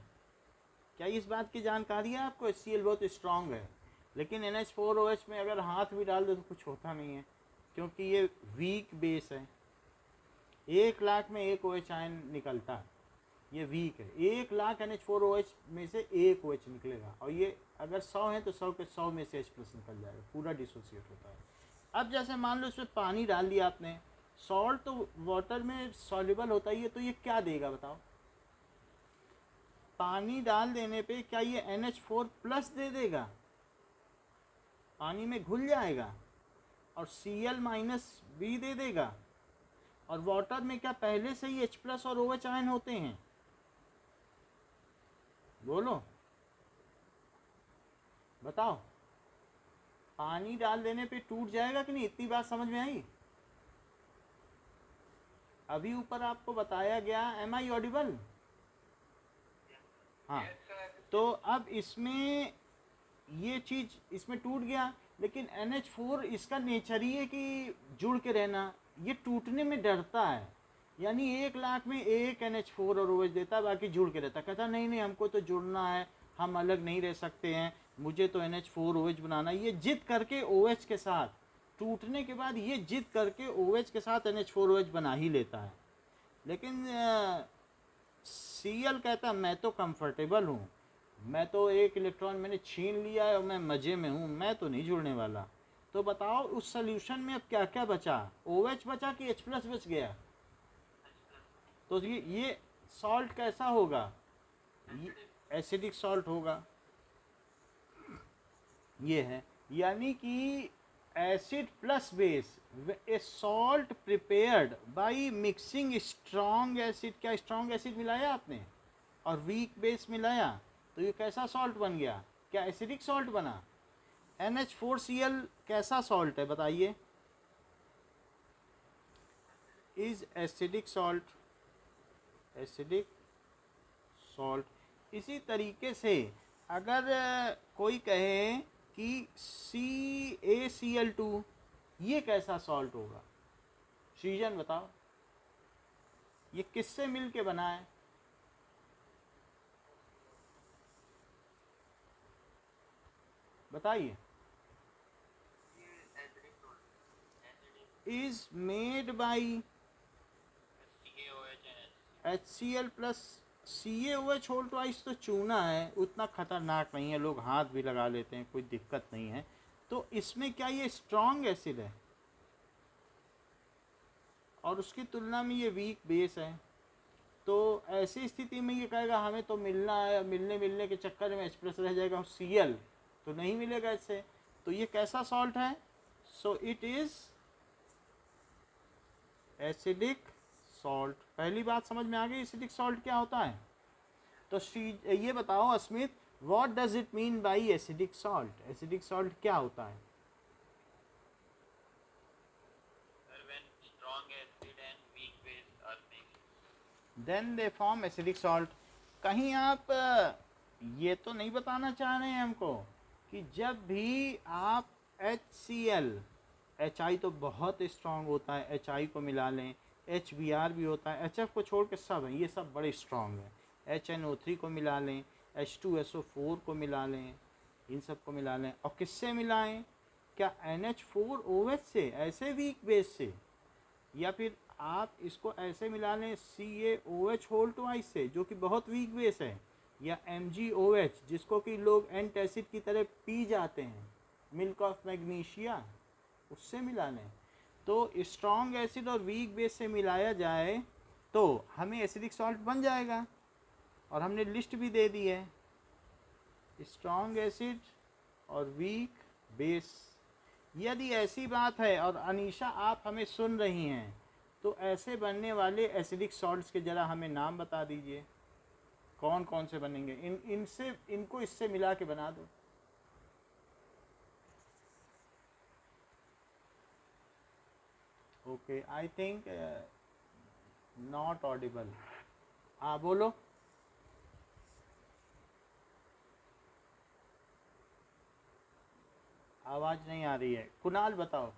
क्या इस बात की जानकारी है आपको? HCl बहुत स्ट्रॉन्ग है, लेकिन NH4OH में अगर हाथ भी डाल दो तो कुछ होता नहीं है, क्योंकि ये वीक बेस है। 1 लाख में 1 OH आयन निकलता है। ये वीक है। 1,00,000 NH4OH में से एक OH निकलेगा, और ये अगर 100 है तो 100 के 100 में से H+ निकल जाएगा, पूरा डिसोसिएट होता है। अब जैसे मान लो इसमें पानी डाल दिया आपने, सॉल्ट तो वाटर में सॉल्युबल होता ही है, तो ये क्या देगा बताओ? पानी डाल देने पे क्या ये NH4+ दे देगा? पानी में घुल जाएगा और Cl- भी दे देगा। और वाटर में क्या पहले से ही H+ और OH आयन होते हैं? बोलो, बताओ। पानी डाल देने पे टूट जाएगा कि नहीं? इतनी बात समझ में आई? अभी ऊपर आपको बताया गया, एम आई ऑडिबल? हाँ। तो अब इसमें ये चीज इसमें टूट गया, लेकिन NH4 इसका नेचर ही है कि जुड़ के रहना, ये टूटने में डरता है। यानी 1,00,000 में एक NH4 और OH देता, बाकी जुड़ के रहता। कहता नहीं नहीं, हमको तो जुड़ना है, हम अलग नहीं रह सकते हैं, मुझे तो NH4OH बनाना। ये जिद करके OH के साथ, टूटने के बाद ये जिद करके OH के साथ NH4OH बना ही लेता है। लेकिन Cl कहता मैं तो कंफर्टेबल हूँ, मैं तो एक इलेक्ट्रॉन मैंने छीन लिया है और मैं मज़े में हूँ, मैं तो नहीं जुड़ने वाला। तो बताओ उस सोल्यूशन में अब क्या क्या बचा? OH बचा कि H+ बच गया? तो ये सॉल्ट कैसा होगा? ये एसिडिक सॉल्ट होगा। ये है, यानी कि acid plus base, A salt prepared by mixing strong acid. क्या स्ट्रॉन्ग एसिड मिलाया आपने और वीक बेस मिलाया, तो ये कैसा सॉल्ट बन गया? क्या एसिडिक सॉल्ट बना? NH4Cl कैसा सॉल्ट है बताइए? Is acidic salt, acidic salt. इसी तरीके से अगर कोई कहे कि CaCl2, ये कैसा सॉल्ट होगा? सीजन बताओ, ये किससे मिल के बना है? बताइए। Is made by HCl plus CaOH whole twice. तो चूना है, उतना खतरनाक नहीं है, लोग हाथ भी लगा लेते हैं, कोई दिक्कत नहीं है। तो इसमें क्या ये स्ट्रॉन्ग एसिड है और उसकी तुलना में ये वीक बेस है। तो ऐसी स्थिति में ये कहेगा हमें तो मिलना है, मिलने के चक्कर में H+ रह जाएगा, Cl तो नहीं मिलेगा इससे। तो ये कैसा सॉल्ट है? So it is acidic salt. पहली बात समझ में आ गई एसिडिक सॉल्ट क्या होता है? तो ये बताओ Asmit, what does it mean by acidic salt? Acidic salt क्या होता है? Then they form acidic salt. कहीं आप ये तो नहीं बताना चाह रहे हैं हमको कि जब भी आप HCl, HI तो बहुत स्ट्रांग होता है, HI को मिला लें, HBr भी होता है, HF को छोड़ के सब हैं, ये सब बड़े स्ट्रांग हैं। HNO3 को मिला लें, H2SO4 को मिला लें, इन सब को मिला लें। और किससे मिलाएं? क्या NH4OH से, ऐसे वीक बेस से, या फिर आप इसको ऐसे मिला लें CaOH होल ट्वाइस से, जो कि बहुत वीक बेस है, या MgOH जिसको कि लोग एंटासिड की तरह पी जाते हैं, मिल्क ऑफ मैग्नीशिया, उससे मिला लें। तो स्ट्रॉन्ग एसिड और वीक बेस से मिलाया जाए तो हमें एसिडिक सॉल्ट बन जाएगा। और हमने लिस्ट भी दे दी है, स्ट्रॉन्ग एसिड और वीक बेस। यदि ऐसी बात है और अनीशा आप हमें सुन रही हैं, तो ऐसे बनने वाले एसिडिक सॉल्ट्स के ज़रा हमें नाम बता दीजिए, कौन कौन से बनेंगे? इनको इससे मिला के बना दो। Okay, I think not Audible. हाँ बोलो। आवाज़ नहीं आ रही है। कुणाल बताओ,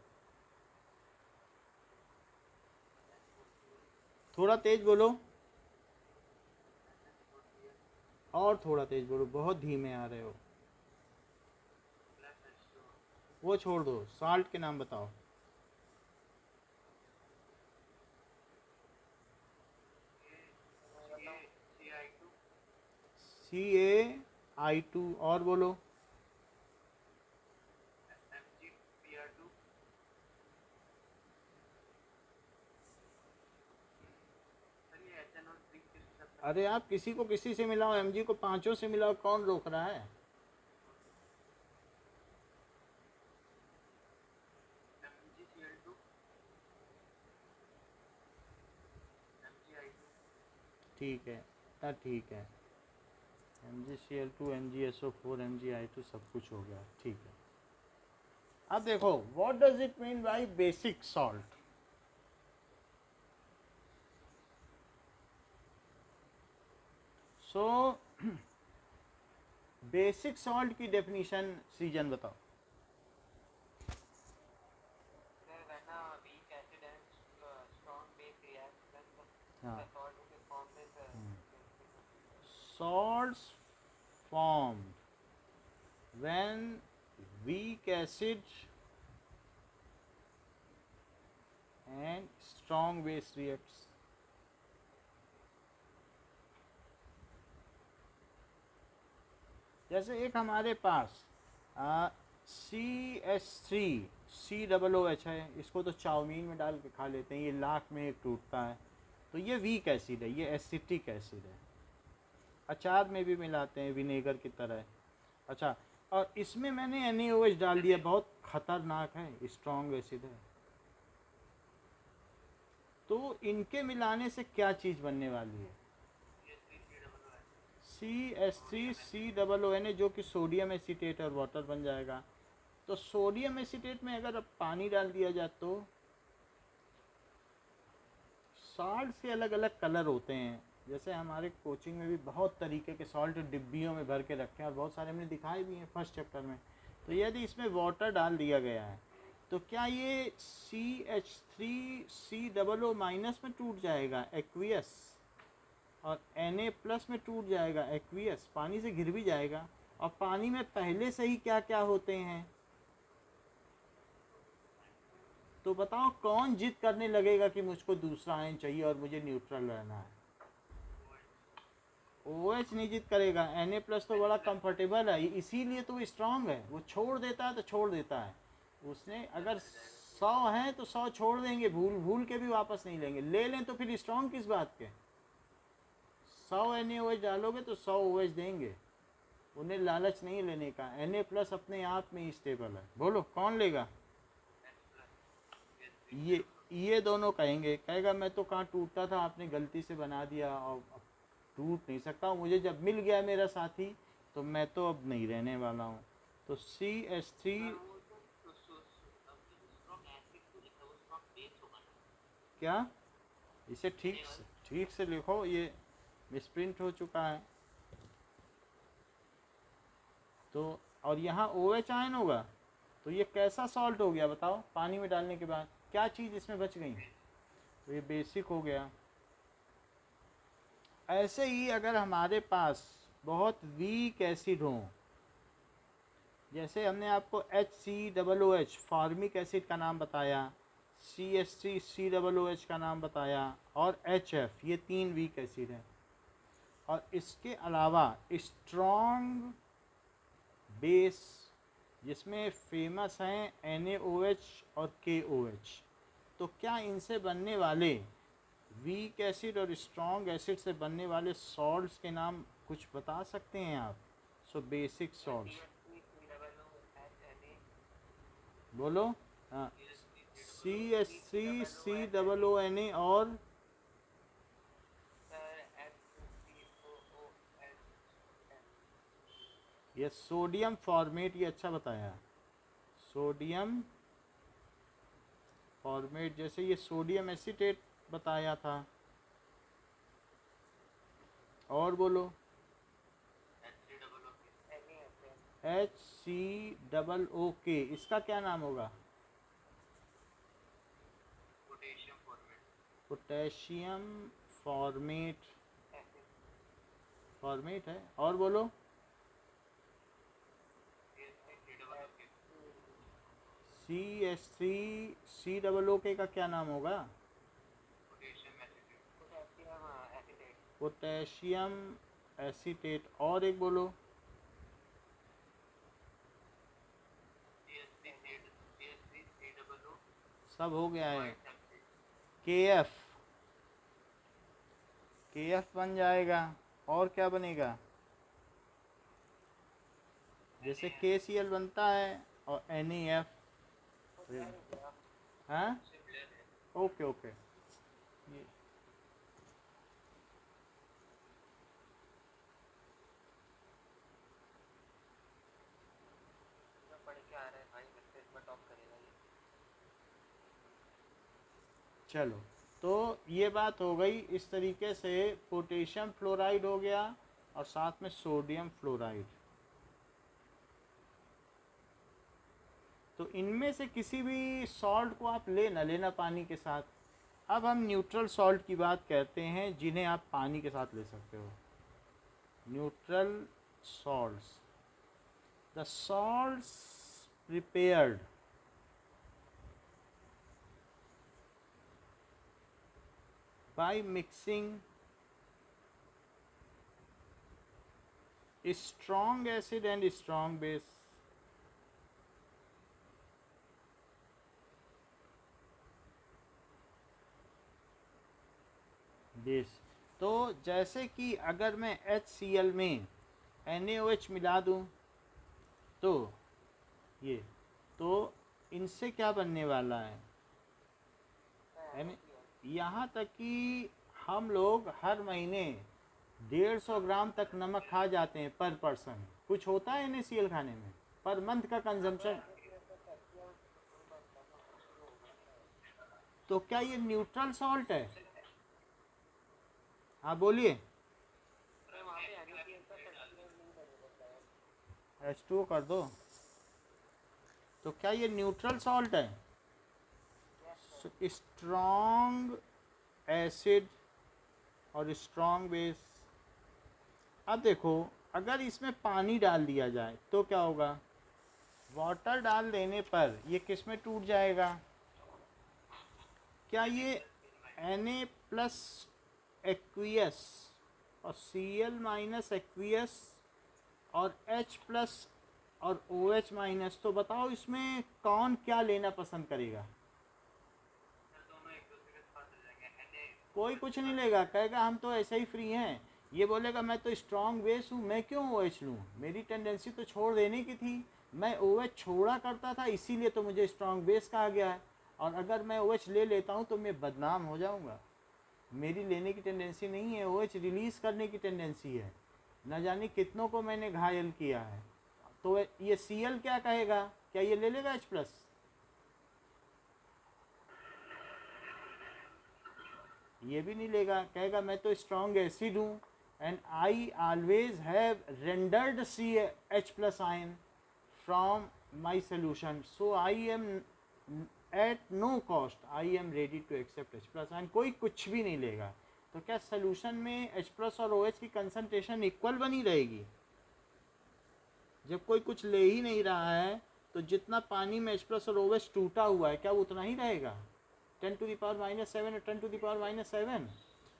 थोड़ा तेज बोलो, और थोड़ा तेज बोलो, बहुत धीमे आ रहे हो। वो छोड़ दो, साल्ट के नाम बताओ। CaI2 और बोलो MgBr2 सर ये एथेनॉल ड्रिंक किस सकता अरे आप किसी को किसी से मिलाओ, Mg को पांचों से मिलाओ, कौन रोक रहा है? MgCl2 MgI2 ठीक है, ठीक है, MgCl2 MgSO4 MgI2 सब कुछ हो गया, ठीक है। अब देखो what does it mean by basic salt. So basic salt की डेफिनेशन सीजन बताओ। Sir, when a weak acid and strong base react, then हाँ, the salt will be formed as a salts formed when weak acid and strong base reacts। जैसे एक हमारे पास CH3COOH है, इसको तो chowmein में डाल के खा लेते हैं, ये लाख में एक टूटता है, तो ये वीक एसिड है, ये एसिटिक एसिड है, अचार में भी मिलाते हैं विनेगर की तरह। अच्छा, और इसमें मैंने NaOH डाल दिया, बहुत खतरनाक है, स्ट्रॉन्ग एसिड है। तो इनके मिलाने से क्या चीज़ बनने वाली है? CH3COONA, जो कि सोडियम एसीटेट और वाटर बन जाएगा। तो सोडियम एसीटेट में अगर अब पानी डाल दिया जाए तो सॉल्ट के अलग अलग कलर होते हैं। जैसे हमारे कोचिंग में भी बहुत तरीके के सॉल्ट डिब्बियों में भर के रखे हैं और बहुत सारे हमने दिखाए भी हैं फर्स्ट चैप्टर में। तो यदि इसमें वाटर डाल दिया गया है तो क्या ये CH3COO माइनस में टूट जाएगा एक्वियस, और Na प्लस में टूट जाएगा एक्वियस, पानी से घिर भी जाएगा। और पानी में पहले से ही क्या क्या होते हैं, तो बताओ कौन जिद करने लगेगा कि मुझको दूसरा आयन चाहिए और मुझे न्यूट्रल रहना है? OH नहीं जिद करेगा, Na प्लस तो बड़ा कंफर्टेबल है, इसीलिए तो वो स्ट्रांग है। वो छोड़ देता है तो छोड़ देता है, उसने अगर 100 हैं तो 100 छोड़ देंगे, भूल के भी वापस नहीं लेंगे। ले लें तो फिर स्ट्रांग किस बात के? 100 NaOH डालोगे तो 100 OH देंगे, उन्हें लालच नहीं लेने का। Na प्लस अपने आप में ही स्टेबल है। बोलो कौन लेगा? ये दोनों कहेगा मैं तो कहाँ टूटता था, आपने गलती से बना दिया और अब टूट नहीं सकता हूँ, मुझे जब मिल गया मेरा साथी तो मैं तो अब नहीं रहने वाला हूँ। तो CH3 क्या, इसे ठीक से लिखो, ये मिसप्रिंट हो चुका है। तो और यहाँ OH आयन होगा, तो ये कैसा सॉल्ट हो गया बताओ? पानी में डालने के बाद क्या चीज़ इसमें बच गई? तो ये बेसिक हो गया। ऐसे ही अगर हमारे पास बहुत वीक एसिड हो, जैसे हमने आपको HCOOH फॉर्मिक एसिड का नाम बताया, CH3COOH का नाम बताया, और HF, ये 3 वीक एसिड हैं। और इसके अलावा स्ट्रॉन्ग बेस जिसमें फेमस हैं NaOH और KOH, तो क्या इनसे बनने वाले वीक एसिड और स्ट्रॉन्ग एसिड से बनने वाले सॉल्ट्स के नाम कुछ बता सकते हैं आप? सो बेसिक सॉल्ट्स बोलो। हाँ, CH3COONA और ये सोडियम फॉर्मेट, ये अच्छा बताया, सोडियम फॉर्मेट। जैसे ये सोडियम एसीटेट बताया था, और बोलो। HCOOK, इसका क्या नाम होगा? पोटेशियम फॉर्मेट है, और बोलो। CH3COOK का क्या नाम होगा? पोटेशियम एसीटेट, और एक बोलो, सब हो गया है। KF, KF बन जाएगा, और क्या बनेगा, जैसे KCl बनता है और NaF। हाँ, ओके ओके। ये पढ़ के आ रहा है भाई, मैसेज में टॉप करेगा ये। चलो, तो ये बात हो गई। इस तरीके से पोटेशियम फ्लोराइड हो गया और साथ में सोडियम फ्लोराइड। तो इनमें से किसी भी सॉल्ट को आप लेना लेना पानी के साथ। अब हम न्यूट्रल सॉल्ट की बात करते हैं, जिन्हें आप पानी के साथ ले सकते हो। Neutral salts, the salts prepared by mixing strong acid and strong base। Base, तो जैसे कि अगर मैं HCl में NaOH मिला दूं तो ये, तो इनसे क्या बनने वाला है, यहाँ तक कि हम लोग हर महीने 150 ग्राम तक नमक खा जाते हैं पर पर्सन। कुछ होता है NaCl खाने में, पर मंथ का कंजम्पशन। तो क्या ये न्यूट्रल सॉल्ट है? हाँ बोलिए। H2O कर दो। तो क्या ये न्यूट्रल सॉल्ट है? स्ट्रॉन्ग एसिड और स्ट्रॉन्ग बेस। अब देखो, अगर इसमें पानी डाल दिया जाए तो क्या होगा, वाटर डाल देने पर ये किस में टूट जाएगा? क्या ये Na प्लस एक्वियस और Cl माइनस एक्वियस और H प्लस और OH माइनस, तो बताओ इसमें कौन क्या लेना पसंद करेगा? कोई कुछ नहीं लेगा, कहेगा हम तो ऐसे ही फ्री हैं। ये बोलेगा मैं तो स्ट्रॉन्ग बेस हूँ, मैं क्यों OH लूँ, मेरी टेंडेंसी तो छोड़ देने की थी, मैं OH छोड़ा करता था, इसीलिए तो मुझे स्ट्रॉन्ग बेस कहा गया है। और अगर मैं OH ले लेता हूँ तो मैं बदनाम हो जाऊँगा। मेरी लेने की टेंडेंसी नहीं है, OH रिलीज़ करने की टेंडेंसी है। न जाने कितनों को मैंने घायल किया है। तो ये Cl क्या कहेगा, क्या ये ले लेगा H+? ये भी नहीं लेगा, कहेगा मैं तो स्ट्रॉन्ग एसिड हूँ and I always have rendered CH+ ion from my solution, so I am at no cost I am ready to accept H+ ion. कोई कुछ भी नहीं लेगा। तो क्या सोल्यूशन में H+ और OH की कंसंट्रेशन इक्वल बनी रहेगी? जब कोई कुछ ले ही नहीं रहा है तो जितना पानी में H+ और OH टूटा हुआ है क्या वो उतना ही रहेगा? 10⁻⁻7 और 10⁻⁷।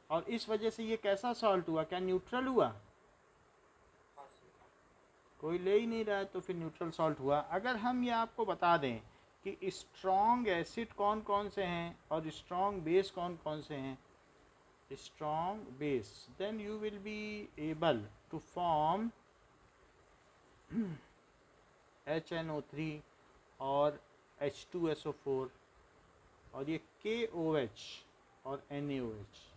और इस वजह से ये कैसा सॉल्ट हुआ, क्या न्यूट्रल हुआ? कोई ले ही नहीं रहा है तो फिर न्यूट्रल सॉल्ट हुआ। अगर हम ये आपको बता दें कि स्ट्रॉन्ग एसिड कौन कौन से हैं और स्ट्रॉन्ग बेस कौन कौन से हैं, strong base, then you will be able to form HNO3 और H2SO4 और ये KOH और NaOH।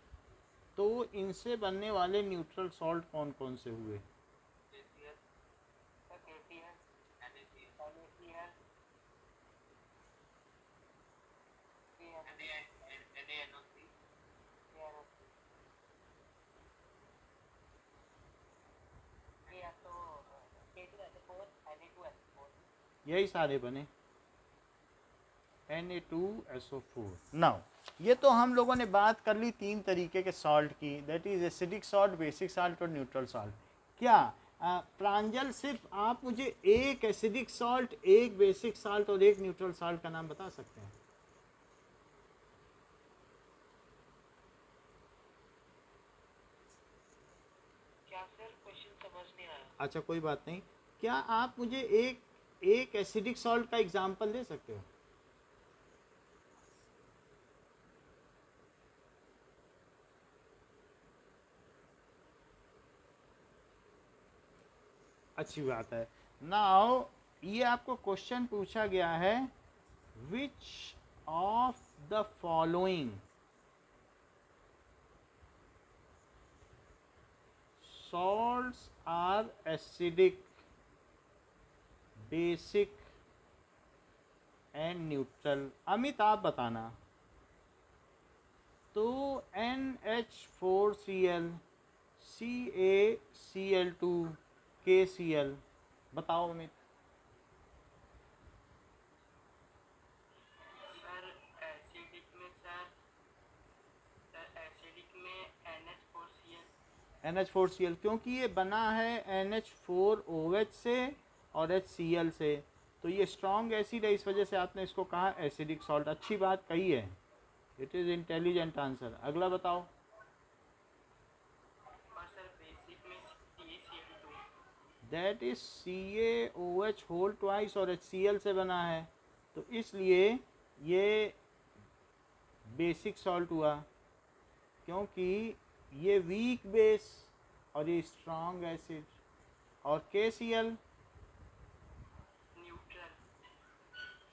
तो इनसे बनने वाले न्यूट्रल सॉल्ट कौन कौन से हुए? यही सारे बने, Na2SO4। नाउ ये तो हम लोगों ने बात कर ली 3 तरीके के सॉल्ट की, that is acidic salt, basic salt और न्यूट्रल सॉल्ट। क्या प्रांजल सिर्फ आप मुझे एक एसिडिक सॉल्ट, एक बेसिक सॉल्ट और एक न्यूट्रल सॉल्ट का नाम बता सकते हैं? क्या सर क्वेश्चन समझ नहीं आया। अच्छा कोई बात नहीं, क्या आप मुझे एक एसिडिक सॉल्ट का एग्जांपल दे सकते हो? अच्छी बात है। नाउ ये आपको क्वेश्चन पूछा गया है, which of the following salts are acidic, basic and neutral? Amit आप बताना। तो NH4Cl, CaCl2, KCl, बताओ अमित। सर एसिडिक में एसिडिक में NH4Cl। NH4Cl क्योंकि ये बना है NH4OH से और HCl से, तो ये स्ट्रॉन्ग एसिड है, इस वजह से आपने इसको कहा एसिडिक सॉल्ट। अच्छी बात कही है, इट इज़ इंटेलिजेंट आंसर। अगला बताओ। और सर बेसिक में CaCl2। That is CaOH whole twice और HCl से बना है, तो इसलिए ये बेसिक सॉल्ट हुआ, क्योंकि ये वीक बेस और ये स्ट्रॉन्ग एसिड। और KCl न्यूट्रल।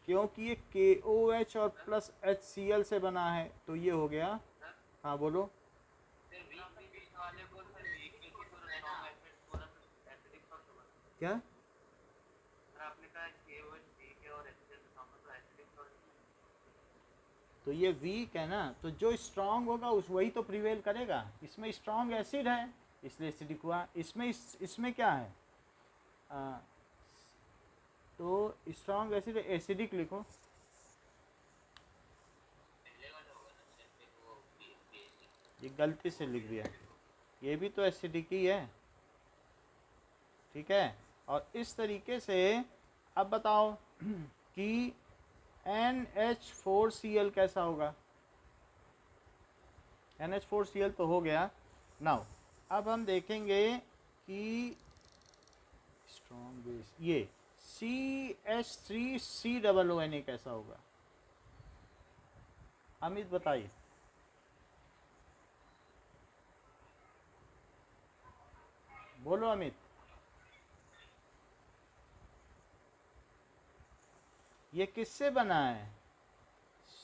क्योंकि ये KOH और प्लस HCl से बना है, तो ये हो गया। हाँ बोलो। सर वीक बेस वाले को सर वीक बेसिक और स्ट्रांग एसिड बोला तो एसिडिक सॉल्ट होगा। क्या? सर आपने कहा KOH वीक है और HCl स्ट्रांग, तो एसिडिक सॉल्ट। तो ये वीक है ना, तो जो स्ट्रांग होगा उस वही तो प्रिवेल करेगा। इसमें स्ट्रांग एसिड है इसलिए एसिडिक हुआ। इसमें क्या है? तो स्ट्रांग एसिड एसिडिक लिखो। ये गलती से लिख दिया, ये भी तो एसिडिक ही है, ठीक है। और इस तरीके से अब बताओ कि NH4Cl कैसा होगा? NH4Cl तो हो गया। नाउ अब हम देखेंगे कि स्ट्रॉन्ग बेस ये CH3COONA कैसा होगा? अमित बताइए। बोलो अमित। ये किससे बना है?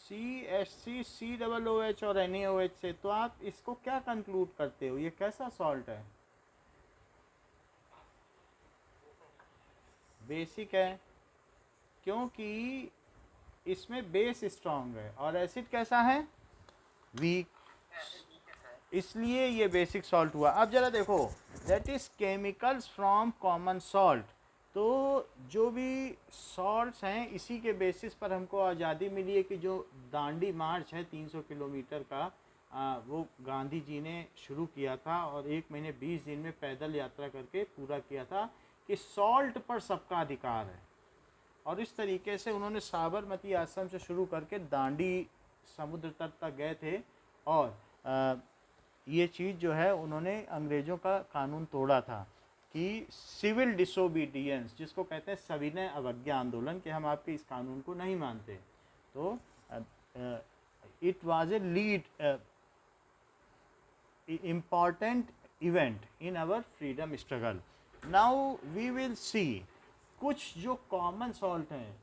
CH3COOH और NaOH से। तो आप इसको क्या कंक्लूड करते हो, ये कैसा सॉल्ट है? बेसिक है, क्योंकि इसमें बेस स्ट्रॉन्ग है और एसिड कैसा है? वीक, इसलिए ये बेसिक सॉल्ट हुआ। अब जरा देखो, that is chemicals from common salt. तो जो भी सॉल्ट्स हैं इसी के बेसिस पर हमको आज़ादी मिली है कि जो दांडी मार्च है 300 किलोमीटर का, वो गांधी जी ने शुरू किया था और 1 महीने 20 दिन में पैदल यात्रा करके पूरा किया था कि सॉल्ट पर सबका अधिकार है। और इस तरीके से उन्होंने साबरमती आश्रम से शुरू करके दांडी समुद्र तट तक गए थे। और ये चीज़ जो है उन्होंने अंग्रेज़ों का कानून तोड़ा था कि सिविल डिसोबीडियंस, जिसको कहते हैं सविनय अवज्ञा आंदोलन, कि हम आपके इस कानून को नहीं मानते। तो it was a lead important event in our freedom struggle. Now we will see कुछ जो कॉमन सॉल्ट हैं,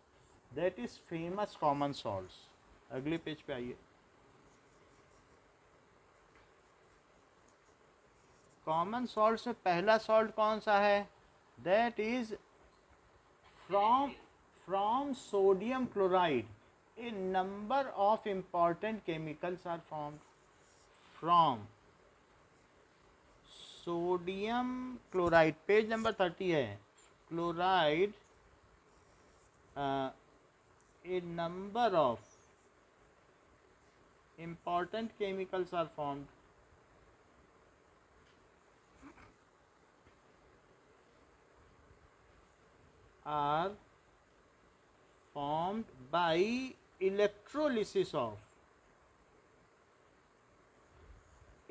that is famous common salts. अगले पेज पे आइए। कॉमन सॉल्ट में पहला सॉल्ट कौन सा है? That is from sodium chloride a number of important chemicals are formed from sodium chloride. Page number 30 है। Chloride a number of important chemicals are formed by electrolysis of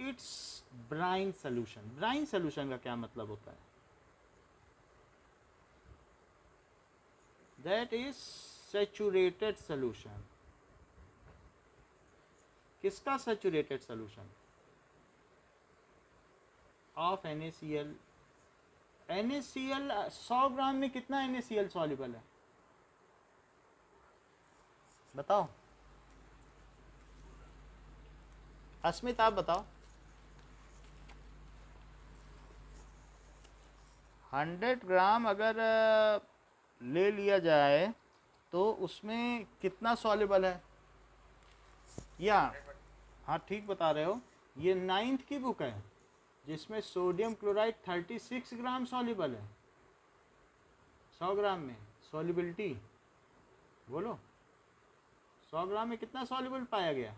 its brine solution. Brine solution का क्या मतलब होता है? That is saturated solution. किसका saturated solution? Of NaCl। NaCl 100 gram में कितना NaCl soluble है बताओ? अस्मित आप बताओ। 100 ग्राम अगर ले लिया जाए तो उसमें कितना सॉल्युबल है? या हाँ ठीक बता रहे हो। ये 9th की बुक है जिसमें सोडियम क्लोराइड 36 ग्राम सॉल्युबल है 100 ग्राम में। सॉल्युबिलिटी बोलो, 100 ग्राम में कितना सॉल्युबल पाया गया?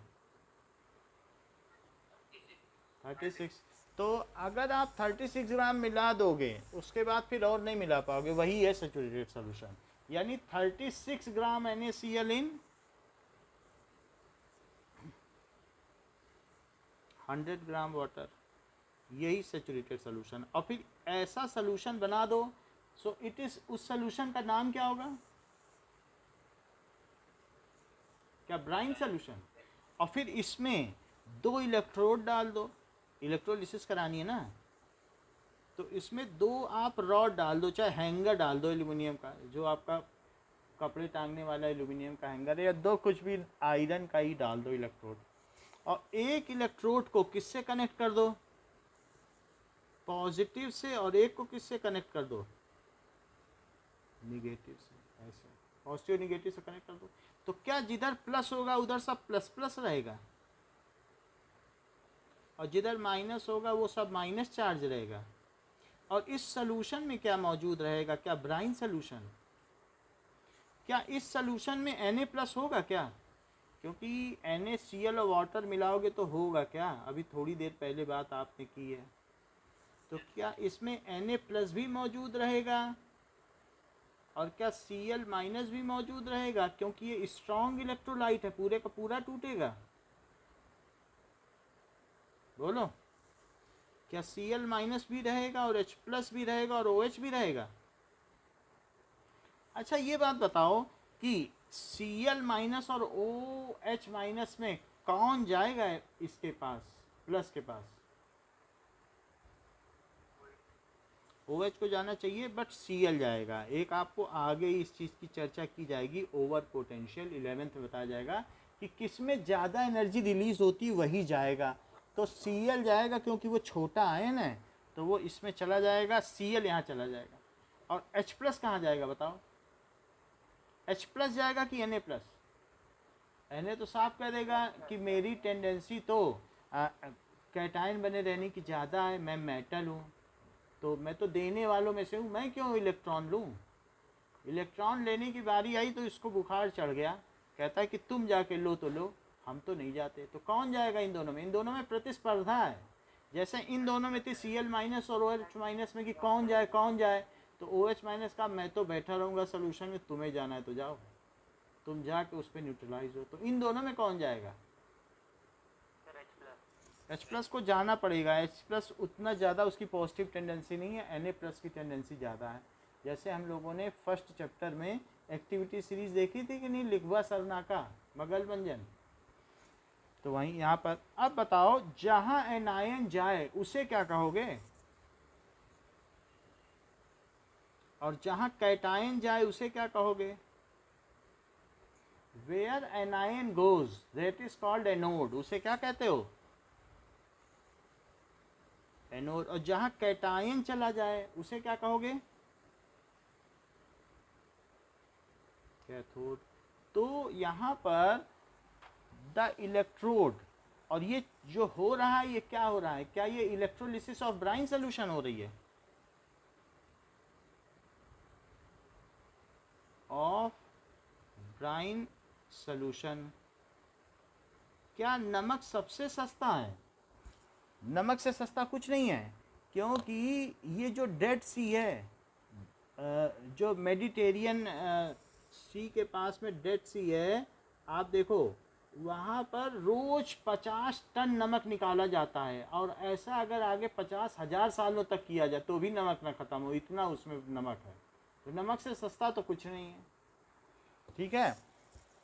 36। तो अगर आप 36 ग्राम मिला दोगे उसके बाद फिर और नहीं मिला पाओगे, वही है सैचुरेटेड सॉल्यूशन। यानी 36 ग्राम NaCl इन 100 ग्राम वाटर, यही सैचुरेटेड सॉल्यूशन। और फिर ऐसा सॉल्यूशन बना दो, सो इट इज, उस सॉल्यूशन का नाम क्या होगा? क्या? Brine solution. और फिर इसमें 2 इलेक्ट्रोड डाल दो, इलेक्ट्रोलिसिस करानी है ना, तो इसमें 2 आप रॉड डाल दो, चाहे हैंगर डाल दो एल्यूमिनियम का, जो आपका कपड़े टांगने वाला एल्यूमिनियम का हैंगर है, या 2 कुछ भी आयरन का ही डाल दो इलेक्ट्रोड। और एक इलेक्ट्रोड को किससे कनेक्ट कर दो? पॉजिटिव से। और एक को किससे कनेक्ट कर दो? निगेटिव से। ऐसे पॉजिटिव निगेटिव से कनेक्ट कर दो। तो क्या जिधर प्लस होगा उधर सब प्लस प्लस रहेगा, और जिधर माइनस होगा वो सब माइनस चार्ज रहेगा। और इस सॉल्यूशन में क्या मौजूद रहेगा? क्या? Brine solution. क्या इस सॉल्यूशन में Na+ होगा क्या? क्योंकि NaCl और वाटर मिलाओगे तो होगा क्या? अभी थोड़ी देर पहले बात आपने की है। तो क्या इसमें Na+ भी मौजूद रहेगा? और क्या Cl- भी मौजूद रहेगा? क्योंकि ये स्ट्रॉन्ग इलेक्ट्रोलाइट है, पूरे का पूरा टूटेगा। बोलो, क्या Cl- भी रहेगा और H+ भी रहेगा और OH भी रहेगा? अच्छा ये बात बताओ कि Cl- और OH- में कौन जाएगा इसके पास, प्लस के पास? OH को जाना चाहिए, बट Cl जाएगा। एक आपको आगे इस चीज़ की चर्चा की जाएगी, ओवर पोटेंशियल 11th में बताया जाएगा कि किस में ज़्यादा एनर्जी रिलीज होती वही जाएगा। तो Cl जाएगा क्योंकि वो छोटा आयन है, तो वो इसमें चला जाएगा, Cl यहाँ चला जाएगा। और H+ कहाँ जाएगा बताओ? H+ जाएगा कि Na+? Na तो साफ कह देगा कि मेरी टेंडेंसी तो कैटायन बने रहने की ज़्यादा है, मैं मेटल हूँ, तो मैं तो देने वालों में से हूँ, मैं क्यों इलेक्ट्रॉन लूँ? इलेक्ट्रॉन लेने की बारी आई तो इसको बुखार चढ़ गया, कहता है कि तुम जाके लो तो लो, हम तो नहीं जाते। तो कौन जाएगा इन दोनों में? इन दोनों में प्रतिस्पर्धा है। जैसे इन दोनों में थी Cl- और OH- में कि कौन जाए कौन जाए, तो OH- का मैं तो बैठा रहूँगा सोल्यूशन में, तुम्हें जाना है तो जाओ, तुम जाके उस पर न्यूट्रलाइज हो। तो इन दोनों में कौन जाएगा? H+ को जाना पड़ेगा। H+ उतना ज़्यादा उसकी पॉजिटिव टेंडेंसी नहीं है, Na+ की टेंडेंसी ज़्यादा है। जैसे हम लोगों ने फर्स्ट चैप्टर में एक्टिविटी सीरीज देखी थी कि नहीं, लिखवा सरनाका मगल मंजन, तो वहीं यहाँ पर। अब बताओ, जहाँ एनायन जाए उसे क्या कहोगे? और जहाँ कैटायन जाए उसे क्या कहोगे? Where anion goes that is called anode, उसे क्या कहते हो? एनोड। और जहाँ कैटायन चला जाए उसे क्या कहोगे? कैथोड। तो यहाँ पर द इलेक्ट्रोड, और ये जो हो रहा है ये क्या हो रहा है? क्या ये इलेक्ट्रोलिसिस ऑफ ब्राइन सोल्यूशन हो रही है? Of brine solution. क्या नमक सबसे सस्ता है? नमक से सस्ता कुछ नहीं है, क्योंकि ये जो डेड सी है, जो मेडिटेरियन सी के पास में डेड सी है, आप देखो वहाँ पर रोज 50 टन नमक निकाला जाता है, और ऐसा अगर आगे 50,000 सालों तक किया जाए तो भी नमक ना ख़त्म हो, इतना उसमें नमक है। तो नमक से सस्ता तो कुछ नहीं है, ठीक है।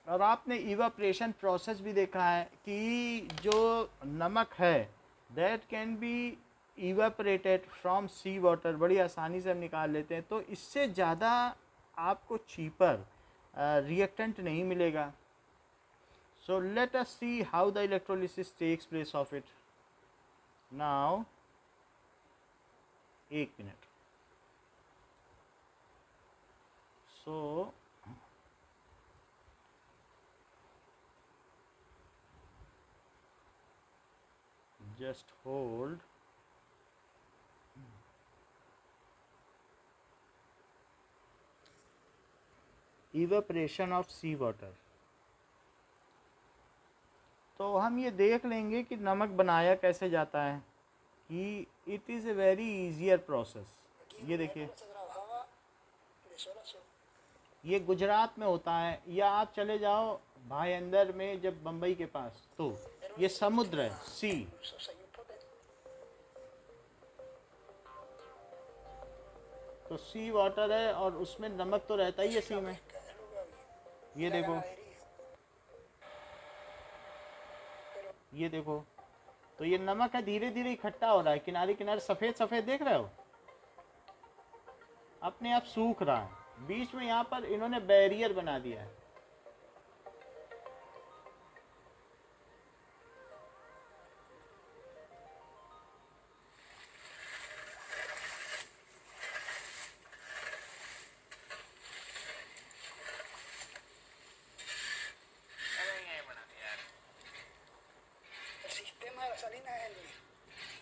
और आपने इवापरेशन प्रोसेस भी देखा है कि जो नमक है that can be evaporated from sea water, बड़ी आसानी से हम निकाल लेते हैं। तो इससे ज़्यादा आपको चीपर रिएक्टेंट नहीं मिलेगा। So let us see how the electrolysis takes place of it. Now, एक minute. So just hold. Evaporation of sea water. तो हम ये देख लेंगे कि नमक बनाया कैसे जाता है, कि it is a very easier process. ये देखिए, ये गुजरात में होता है, या आप चले जाओ भाई अंदर में जब बम्बई के पास, तो ये समुद्र है, सी। तो सी वाटर है और उसमें नमक तो रहता ही है सी में। ये देखो, ये देखो, तो ये नमक है, धीरे धीरे इकट्ठा हो रहा है, किनारे किनारे सफ़ेद सफ़ेद देख रहे हो, अपने आप सूख रहा है। बीच में यहाँ पर इन्होंने बैरियर बना दिया है।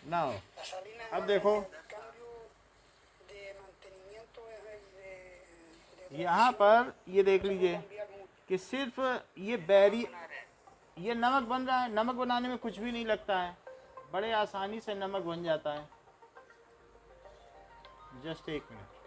नाउ अब देखो, यहाँ पर ये देख लीजिए कि सिर्फ ये बैरी, ये नमक बन रहा है। नमक बनाने में कुछ भी नहीं लगता है, बड़े आसानी से नमक बन जाता है। जस्ट एक minute.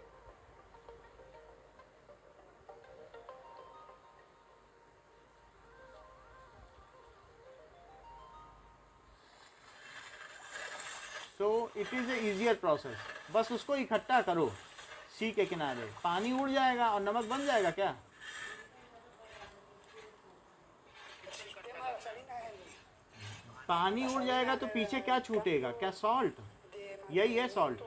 So it is a easier process. बस उसको इकट्ठा करो सी के किनारे, पानी उड़ जाएगा और नमक बन जाएगा। क्या पानी उड़ जाएगा तो पीछे क्या छूटेगा? क्या सॉल्ट? यही है सॉल्ट।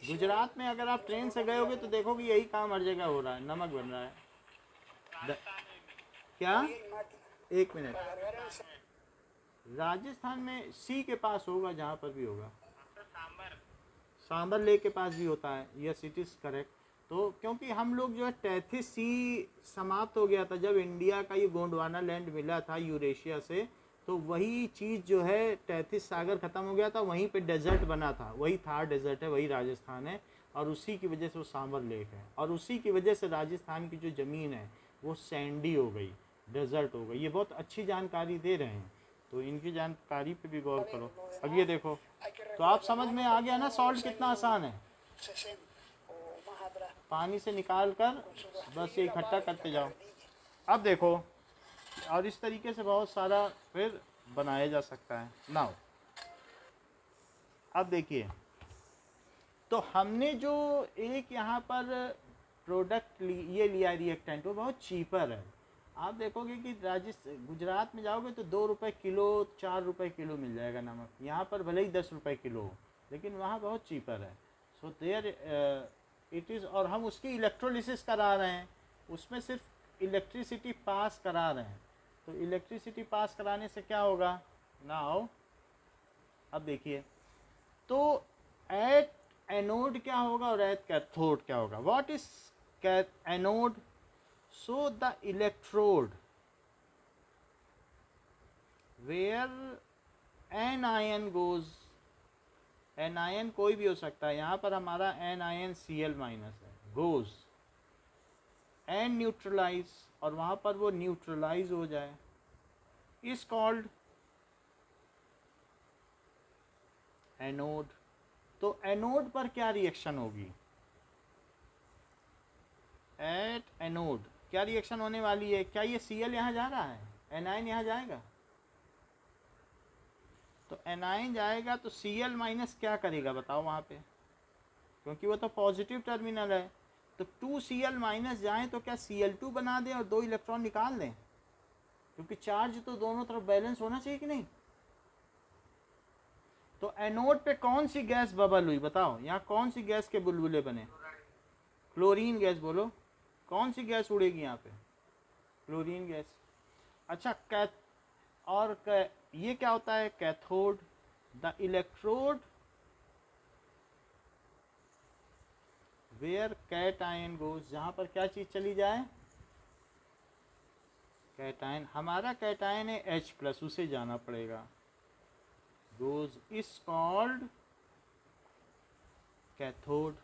गुजरात में अगर आप ट्रेन से गए होगे तो देखोगे यही काम हर जगह हो रहा है, नमक बन रहा है। क्या? एक मिनट। राजस्थान में सी के पास होगा, जहाँ पर भी होगा। सांबर लेक के पास भी होता है। Yes, it is correct. तो क्योंकि हम लोग जो है टैथिस सी समाप्त हो गया था जब इंडिया का ये गोंडवाना लैंड मिला था यूरेशिया से, तो वही चीज़ जो है टैथिस सागर ख़त्म हो गया था, वहीं पे डेजर्ट बना था, वही थार डेजर्ट है, वही राजस्थान है, और उसी की वजह से वो सांबर लेक है, और उसी की वजह से राजस्थान की जो ज़मीन है वो सैंडी हो गई, डेजर्ट हो गई। ये बहुत अच्छी जानकारी दे रहे हैं, तो इनकी जानकारी पे भी गौर करो। अब ये देखो, तो आप समझ में आ गया ना सॉल्ट कितना आसान है। पानी से निकाल कर बस ये इकट्ठा करते जाओ। अब देखो, और इस तरीके से बहुत सारा फिर बनाया जा सकता है। नाउ अब देखिए, तो हमने जो एक यहाँ पर प्रोडक्ट ये लिया रिएक्टेंट, वो बहुत चीपर है। आप देखोगे कि राजस्थान गुजरात में जाओगे तो 2 रुपये किलो, 4 रुपये किलो मिल जाएगा नमक। यहाँ पर भले ही 10 रुपये किलो हो, लेकिन वहाँ बहुत चीपर है। So there it is. और हम उसकी इलेक्ट्रोलिसिस करा रहे हैं, उसमें सिर्फ इलेक्ट्रिसिटी पास करा रहे हैं। तो इलेक्ट्रिसिटी पास कराने से क्या होगा? नाउ अब देखिए, तो एट एनोड क्या होगा और एट कैथोड क्या होगा? What is anode? So the electrode where anion goes, anion कोई भी हो सकता है, यहाँ पर हमारा एन आयन Cl- है, गोज एंड न्यूट्रलाइज, और वहाँ पर वो न्यूट्रलाइज हो जाए, इज कॉल्ड एनोड। तो एनोड पर क्या रिएक्शन होगी? एट एनोड क्या रिएक्शन होने वाली है? क्या ये Cl यहाँ जा रहा है? एनाइन यहाँ जाएगा, तो एनाइन जाएगा तो Cl माइनस क्या करेगा बताओ वहाँ पे, क्योंकि वो तो पॉजिटिव टर्मिनल है। तो 2Cl माइनस जाए तो क्या Cl2 बना दें और 2 इलेक्ट्रॉन निकाल दें, क्योंकि चार्ज तो दोनों तरफ बैलेंस होना चाहिए कि नहीं। तो एनोड पे कौन सी गैस बबल हुई बताओ, यहाँ कौन सी गैस के बुलबुले बने? Chlorine gas. बोलो कौन सी गैस उड़ेगी यहाँ पे? Chlorine gas. अच्छा ये क्या होता है? Cathode. The electrode where cation goes, जहाँ पर क्या चीज़ चली जाए? कैटायन। हमारा कैटायन है H+, उसे जाना पड़ेगा। गोज इज कॉल्ड कैथोड,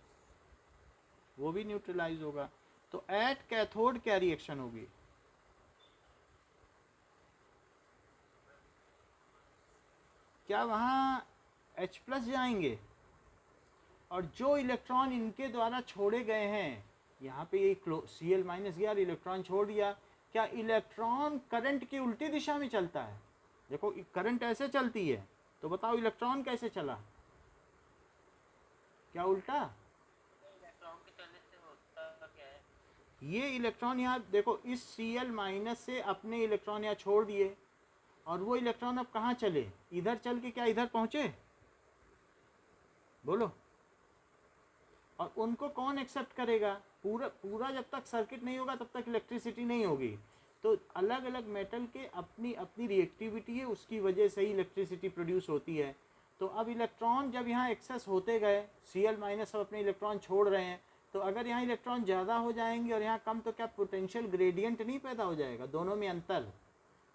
वो भी न्यूट्रलाइज होगा। तो एट कैथोड क्या रिएक्शन होगी? क्या वहाँ H+ जाएंगे और जो इलेक्ट्रॉन इनके द्वारा छोड़े गए हैं, यहाँ पे ये Cl माइनस गया और इलेक्ट्रॉन छोड़ दिया, क्या इलेक्ट्रॉन करंट की उल्टी दिशा में चलता है? देखो करंट ऐसे चलती है, तो बताओ इलेक्ट्रॉन कैसे चला? क्या उल्टा? इलेक्ट्रॉन के चलने से होता क्या है? ये इलेक्ट्रॉन यहाँ देखो, इस Cl माइनस से अपने इलेक्ट्रॉन यहाँ छोड़ दिए और वो इलेक्ट्रॉन अब कहाँ चले? इधर चल के क्या इधर पहुँचे? बोलो। और उनको कौन एक्सेप्ट करेगा? पूरा जब तक सर्किट नहीं होगा तब तक इलेक्ट्रिसिटी नहीं होगी। तो अलग अलग मेटल के अपनी अपनी रिएक्टिविटी है, उसकी वजह से ही इलेक्ट्रिसिटी प्रोड्यूस होती है। तो अब इलेक्ट्रॉन जब यहाँ एक्सेस होते गए, Cl माइनस सब अपने इलेक्ट्रॉन छोड़ रहे हैं, तो अगर यहाँ इलेक्ट्रॉन ज़्यादा हो जाएंगे और यहाँ कम, तो क्या पोटेंशियल ग्रेडियंट नहीं पैदा हो जाएगा? दोनों में अंतर।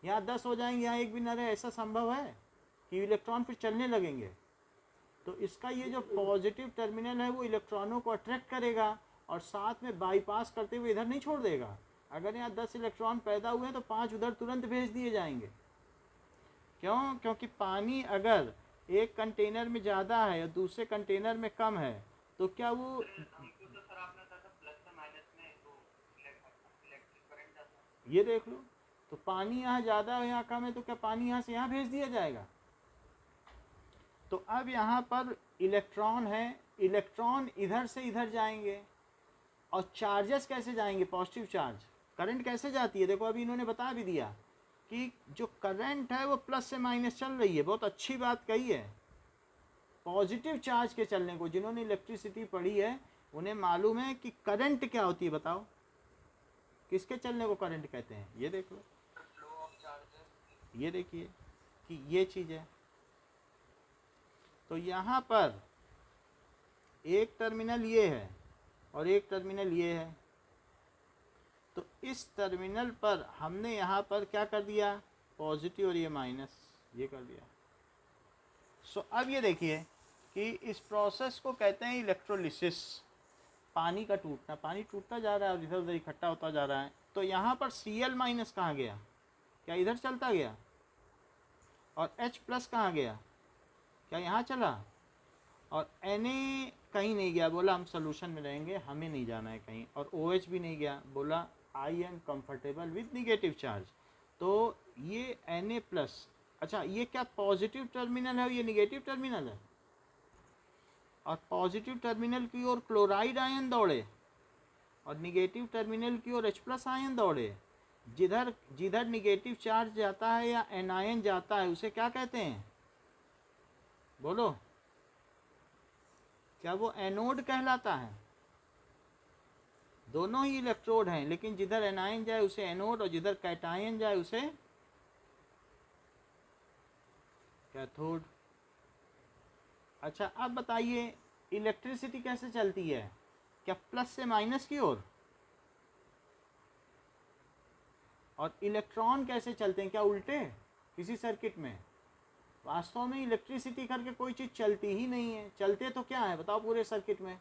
यहाँ 10 हो जाएंगे, यहाँ 1 भी न रहे, ऐसा संभव है कि इलेक्ट्रॉन फिर चलने लगेंगे? तो इसका ये जो पॉजिटिव टर्मिनल है वो इलेक्ट्रॉनों को अट्रैक्ट करेगा और साथ में बाईपास करते हुए इधर नहीं छोड़ देगा। अगर यहाँ 10 इलेक्ट्रॉन पैदा हुए हैं तो 5 उधर तुरंत भेज दिए जाएंगे। क्यों? क्योंकि पानी अगर एक कंटेनर में ज़्यादा है और दूसरे कंटेनर में कम है, तो क्या वो ये देख लो, तो पानी यहाँ ज़्यादा है यहाँ कम है, तो क्या पानी यहाँ से यहाँ भेज दिया जाएगा? तो अब यहाँ पर इलेक्ट्रॉन है, इलेक्ट्रॉन इधर से इधर जाएंगे और चार्जेस कैसे जाएंगे? Positive charge. करंट कैसे जाती है? देखो अभी इन्होंने बता भी दिया कि जो करंट है वो प्लस से माइनस चल रही है। बहुत अच्छी बात कही है। पॉजिटिव चार्ज के चलने को, जिन्होंने इलेक्ट्रिसिटी पढ़ी है उन्हें मालूम है कि करंट क्या होती है। बताओ किसके चलने को करंट कहते हैं? ये देख लो, ये देखिए कि ये चीज़ है। तो यहाँ पर एक टर्मिनल ये है और एक टर्मिनल ये है, तो इस टर्मिनल पर हमने यहाँ पर क्या कर दिया? पॉजिटिव और ये माइनस, ये कर दिया। सो अब ये देखिए कि इस प्रोसेस को कहते हैं इलेक्ट्रोलिसिस। पानी का टूटना, पानी टूटता जा रहा है और इधर उधर इकट्ठा होता जा रहा है। तो यहाँ पर Cl माइनस कहाँ गया? क्या इधर चलता गया? और H+ कहाँ गया? क्या यहाँ चला? और Na कहीं नहीं गया, बोला हम सोल्यूशन में रहेंगे, हमें नहीं जाना है कहीं। और OH भी नहीं गया, बोला I am comfortable with negative charge. तो ये Na+, अच्छा ये क्या पॉजिटिव टर्मिनल है, ये निगेटिव टर्मिनल है? और पॉजिटिव टर्मिनल की ओर क्लोराइड आयन दौड़े और निगेटिव टर्मिनल की ओर H+ आयन दौड़े। जिधर जिधर निगेटिव चार्ज जाता है या एनायन जाता है उसे क्या कहते हैं? बोलो, क्या वो एनोड कहलाता है? दोनों ही इलेक्ट्रोड हैं, लेकिन जिधर एनायन जाए उसे एनोड और जिधर कैटायन जाए उसे कैथोड। अच्छा अब बताइए इलेक्ट्रिसिटी कैसे चलती है? क्या प्लस से माइनस की ओर? और इलेक्ट्रॉन कैसे चलते हैं? क्या उल्टे किसी सर्किट में? वास्तव में इलेक्ट्रिसिटी करके कोई चीज़ चलती ही नहीं है। चलते तो क्या है बताओ पूरे सर्किट में?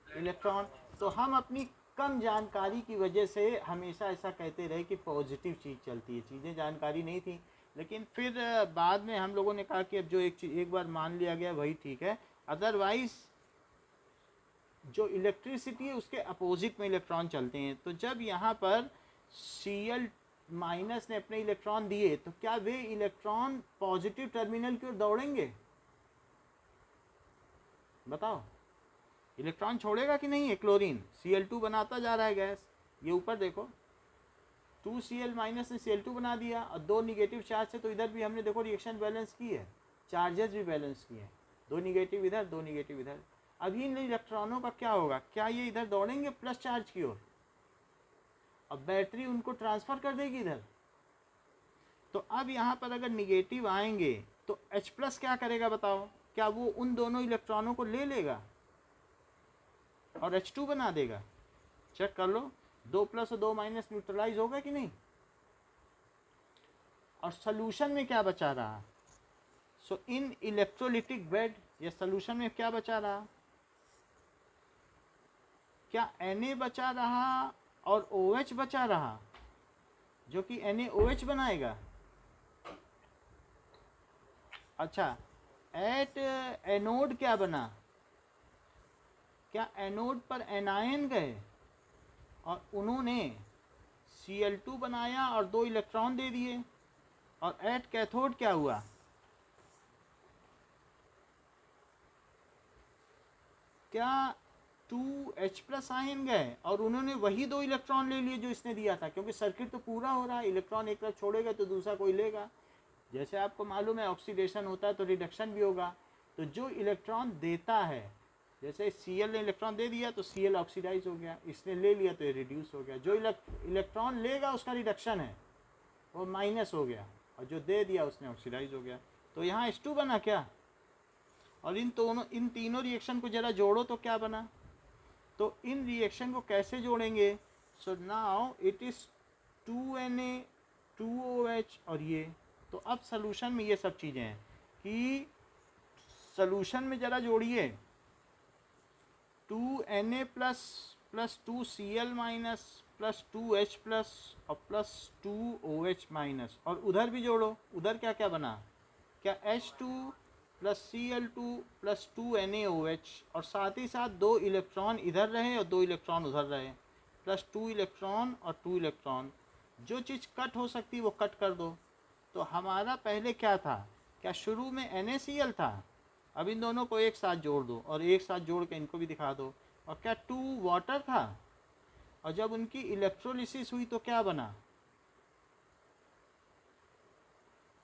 इलेक्ट्रॉन। तो हम अपनी कम जानकारी की वजह से हमेशा ऐसा कहते रहे कि पॉजिटिव चीज़ चलती है, चीज़ें जानकारी नहीं थी। लेकिन फिर बाद में हम लोगों ने कहा कि अब जो एक चीज़ एक बार मान लिया गया वही ठीक है, अदरवाइज जो इलेक्ट्रिसिटी है उसके अपोजिट में इलेक्ट्रॉन चलते हैं। तो जब यहाँ पर Cl माइनस ने अपने इलेक्ट्रॉन दिए तो क्या वे इलेक्ट्रॉन पॉजिटिव टर्मिनल की ओर दौड़ेंगे? बताओ, इलेक्ट्रॉन छोड़ेगा कि नहीं है क्लोरीन? Cl2 बनाता जा रहा है गैस, ये ऊपर देखो 2Cl माइनस ने Cl2 बना दिया और दो निगेटिव चार्ज से, तो इधर भी हमने देखो रिएक्शन बैलेंस की है, चार्जेस भी बैलेंस किए हैं, दो निगेटिव इधर दो निगेटिव इधर। अभी इन इलेक्ट्रॉनों का क्या होगा? क्या ये इधर दौड़ेंगे प्लस चार्ज की ओर? अब बैटरी उनको ट्रांसफर कर देगी इधर। तो अब यहाँ पर अगर निगेटिव आएंगे तो H प्लस क्या करेगा बताओ? क्या वो उन दोनों इलेक्ट्रॉनों को ले लेगा और H2 बना देगा? चेक कर लो, 2 प्लस और 2 माइनस न्यूट्रलाइज होगा कि नहीं? और सोल्यूशन में क्या बचा रहा? सो इन इलेक्ट्रोलिटिक बेड या सोल्यूशन में क्या बचा रहा? क्या Na बचा रहा और OH बचा रहा, जो कि NaOH बनाएगा। अच्छा, एट एनोड क्या बना? क्या एनोड पर एनायन गए और उन्होंने Cl2 बनाया और 2 इलेक्ट्रॉन दे दिए, और एट कैथोड क्या हुआ? क्या 2H प्लस आयन गए और उन्होंने वही 2 इलेक्ट्रॉन ले लिए जो इसने दिया था, क्योंकि सर्किट तो पूरा हो रहा है, इलेक्ट्रॉन एक तरफ छोड़ेगा तो दूसरा कोई लेगा। जैसे आपको मालूम है ऑक्सीडेशन होता है तो रिडक्शन भी होगा। तो जो इलेक्ट्रॉन देता है, जैसे Cl ने इलेक्ट्रॉन दे दिया तो Cl ऑक्सीडाइज हो गया, इसने ले लिया तो ये रिड्यूस हो गया। जो इलेक्ट्रॉन लेगा उसका रिडक्शन है, वो माइनस हो गया, और जो दे दिया उसने ऑक्सीडाइज हो गया। तो यहाँ H2 बना क्या? और इन तीनों रिएक्शन को जरा जोड़ो तो क्या बना? तो इन रिएक्शन को कैसे जोड़ेंगे? So now it is 2Na 2OH और ये। तो अब सोल्यूशन में ये सब चीज़ें हैं कि सोल्यूशन में ज़रा जोड़िए 2Na plus plus 2Cl minus plus 2H plus और प्लस 2OH माइनस, और उधर भी जोड़ो, उधर क्या क्या बना? क्या H2 plus Cl2 plus 2NaOH, और साथ ही साथ 2 इलेक्ट्रॉन इधर रहे और 2 इलेक्ट्रॉन उधर रहे, प्लस 2 इलेक्ट्रॉन और 2 इलेक्ट्रॉन। जो चीज़ कट हो सकती है वो कट कर दो। तो हमारा पहले क्या था? क्या शुरू में NaCl था? अब इन दोनों को एक साथ जोड़ दो और एक साथ जोड़ के इनको भी दिखा दो। और क्या 2 वाटर था? और जब उनकी इलेक्ट्रोलिसिस हुई तो क्या बना?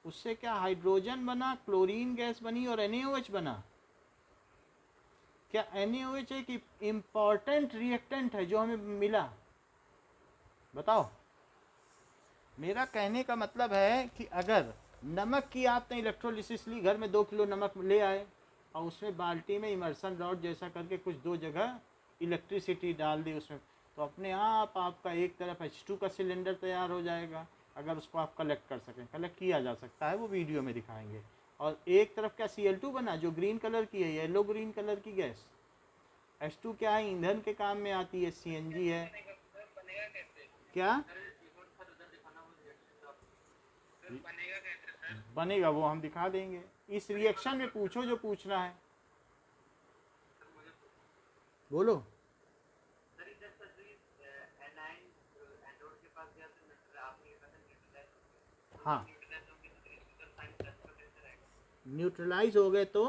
उससे क्या हाइड्रोजन बना, क्लोरीन गैस बनी और NaOH बना। क्या NaOH एक इम्पॉर्टेंट रिएक्टेंट है जो हमें मिला? बताओ। मेरा कहने का मतलब है कि अगर नमक की आपने इलेक्ट्रोलिसिस ली, घर में 2 किलो नमक ले आए और उसमें बाल्टी में इमर्सन रॉड जैसा करके कुछ 2 जगह इलेक्ट्रिसिटी डाल दी उसमें, तो अपने आप आपका एक तरफ H2 का सिलेंडर तैयार हो जाएगा, अगर उसको आप कलेक्ट कर सकें। कलेक्ट किया जा सकता है, वो वीडियो में दिखाएंगे। और एक तरफ क्या Cl2 बना जो ग्रीन कलर की है, येलो ग्रीन कलर की गैस। H2 क्या है? ईंधन के काम में आती है, CNG है। क्या बनेगा वो हम दिखा देंगे। इस रिएक्शन में पूछो जो पूछना है, बोलो। हाँ, न्यूट्रलाइज हो गए तो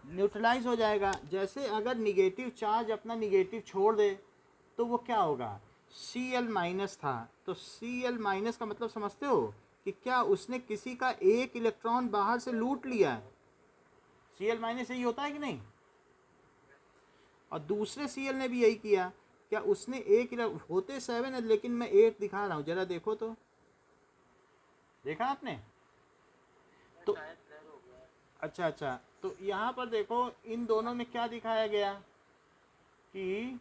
न्यूट्रलाइज हो जाएगा। जैसे अगर निगेटिव चार्ज अपना निगेटिव छोड़ दे तो वो क्या होगा? Cl माइनस था, तो Cl माइनस का मतलब समझते हो कि क्या उसने किसी का एक इलेक्ट्रॉन बाहर से लूट लिया है। Cl माइनस यही होता है कि नहीं? और दूसरे Cl ने भी यही किया। क्या उसने एक होते 7 है लेकिन मैं 8 दिखा रहा हूँ, जरा देखो तो। देखा आपने? तो अच्छा, तो यहाँ पर देखो इन दोनों में क्या दिखाया गया कि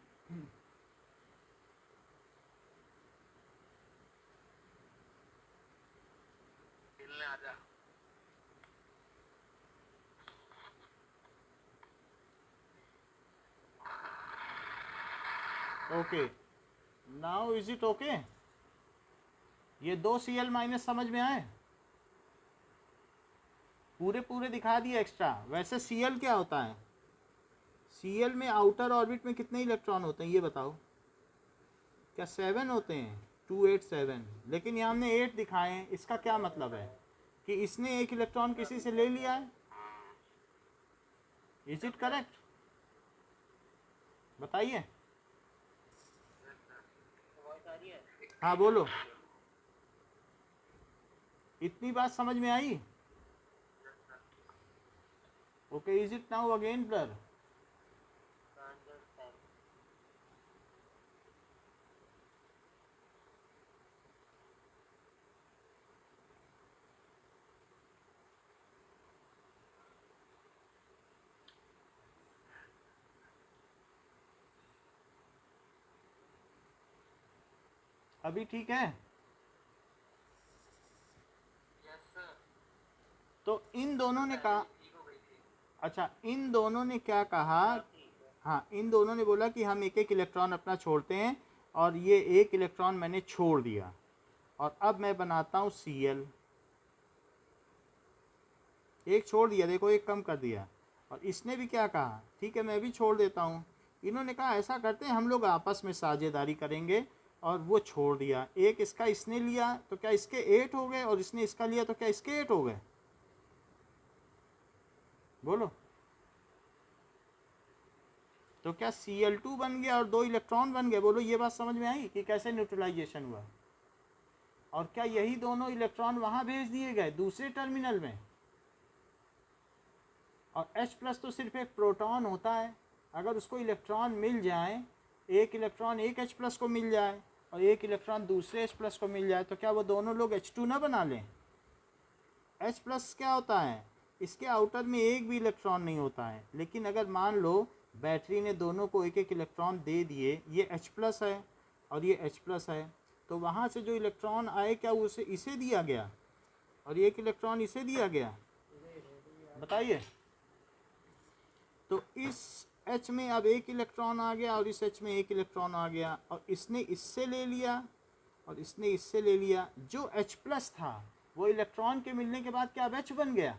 okay, now is it okay? ये 2 Cl माइनस समझ में आए? पूरे पूरे दिखा दिए एक्स्ट्रा। वैसे Cl क्या होता है? Cl में आउटर ऑर्बिट में कितने इलेक्ट्रॉन होते हैं ये बताओ? क्या 7 होते हैं? 2 8 7। लेकिन यहाँ हमने 8 दिखाए हैं, इसका क्या मतलब है कि इसने एक इलेक्ट्रॉन किसी से ले लिया है। Is it correct? बताइए। हाँ बोलो, इतनी बात समझ में आई? Okay, is it now again blur? अभी ठीक है? तो इन दोनों ने कहा, अच्छा इन दोनों ने क्या कहा? हाँ, इन दोनों ने बोला कि हम एक एक इलेक्ट्रॉन अपना छोड़ते हैं, और ये एक इलेक्ट्रॉन मैंने छोड़ दिया, और अब मैं बनाता हूँ Cl। एक छोड़ दिया, देखो एक कम कर दिया। और इसने भी क्या कहा, ठीक है मैं भी छोड़ देता हूँ। इन्होंने कहा ऐसा करते हैं हम लोग आपस में साझेदारी करेंगे, और वो छोड़ दिया। एक इसका इसने लिया तो क्या इसके 8 हो गए, और इसने इसका लिया तो क्या इसके 8 हो गए? बोलो। तो क्या Cl2 बन गया और 2 इलेक्ट्रॉन बन गए? बोलो, ये बात समझ में आई कि कैसे न्यूट्रलाइजेशन हुआ? और क्या यही दोनों इलेक्ट्रॉन वहां भेज दिए गए दूसरे टर्मिनल में? और H+ तो सिर्फ एक प्रोटॉन होता है। अगर उसको इलेक्ट्रॉन मिल जाए, एक इलेक्ट्रॉन एक H+ को मिल जाए और एक इलेक्ट्रॉन दूसरे H+ को मिल जाए, तो क्या वो दोनों लोग H2 ना बना लें? H+ क्या होता है? इसके आउटर में एक भी इलेक्ट्रॉन नहीं होता है। लेकिन अगर मान लो बैटरी ने दोनों को एक एक इलेक्ट्रॉन दे दिए, ये H+ है और ये H+ है, तो वहाँ से जो इलेक्ट्रॉन आए क्या उसे इसे दिया गया, और एक इलेक्ट्रॉन इसे दिया गया? बताइए। तो इस H में अब एक इलेक्ट्रॉन आ गया और इस H में एक इलेक्ट्रॉन आ गया, और इसने इससे ले लिया और इसने इससे ले लिया। जो H+ था वो इलेक्ट्रॉन के मिलने के बाद क्या अब H बन गया?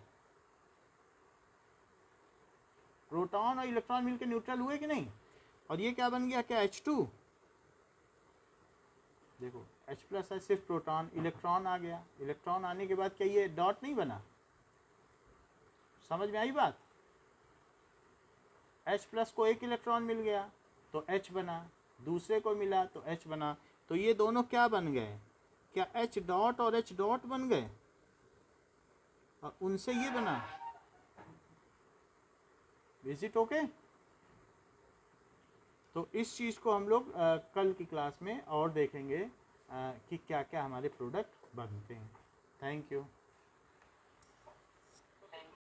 प्रोटॉन और इलेक्ट्रॉन मिलकर न्यूट्रल हुए कि नहीं? और ये क्या बन गया, क्या H2? देखो H+ है सिर्फ प्रोटॉन, इलेक्ट्रॉन आ गया, इलेक्ट्रॉन आने के बाद क्या ये डॉट नहीं बना? समझ में आई बात? H+ को एक इलेक्ट्रॉन मिल गया तो H बना, दूसरे को मिला तो H बना। तो ये दोनों क्या बन गए? क्या H डॉट और H डॉट बन गए, और उनसे ये बना। Is it okay? तो इस चीज़ को हम लोग कल की क्लास में और देखेंगे कि क्या क्या हमारे प्रोडक्ट बनते हैं। Thank you.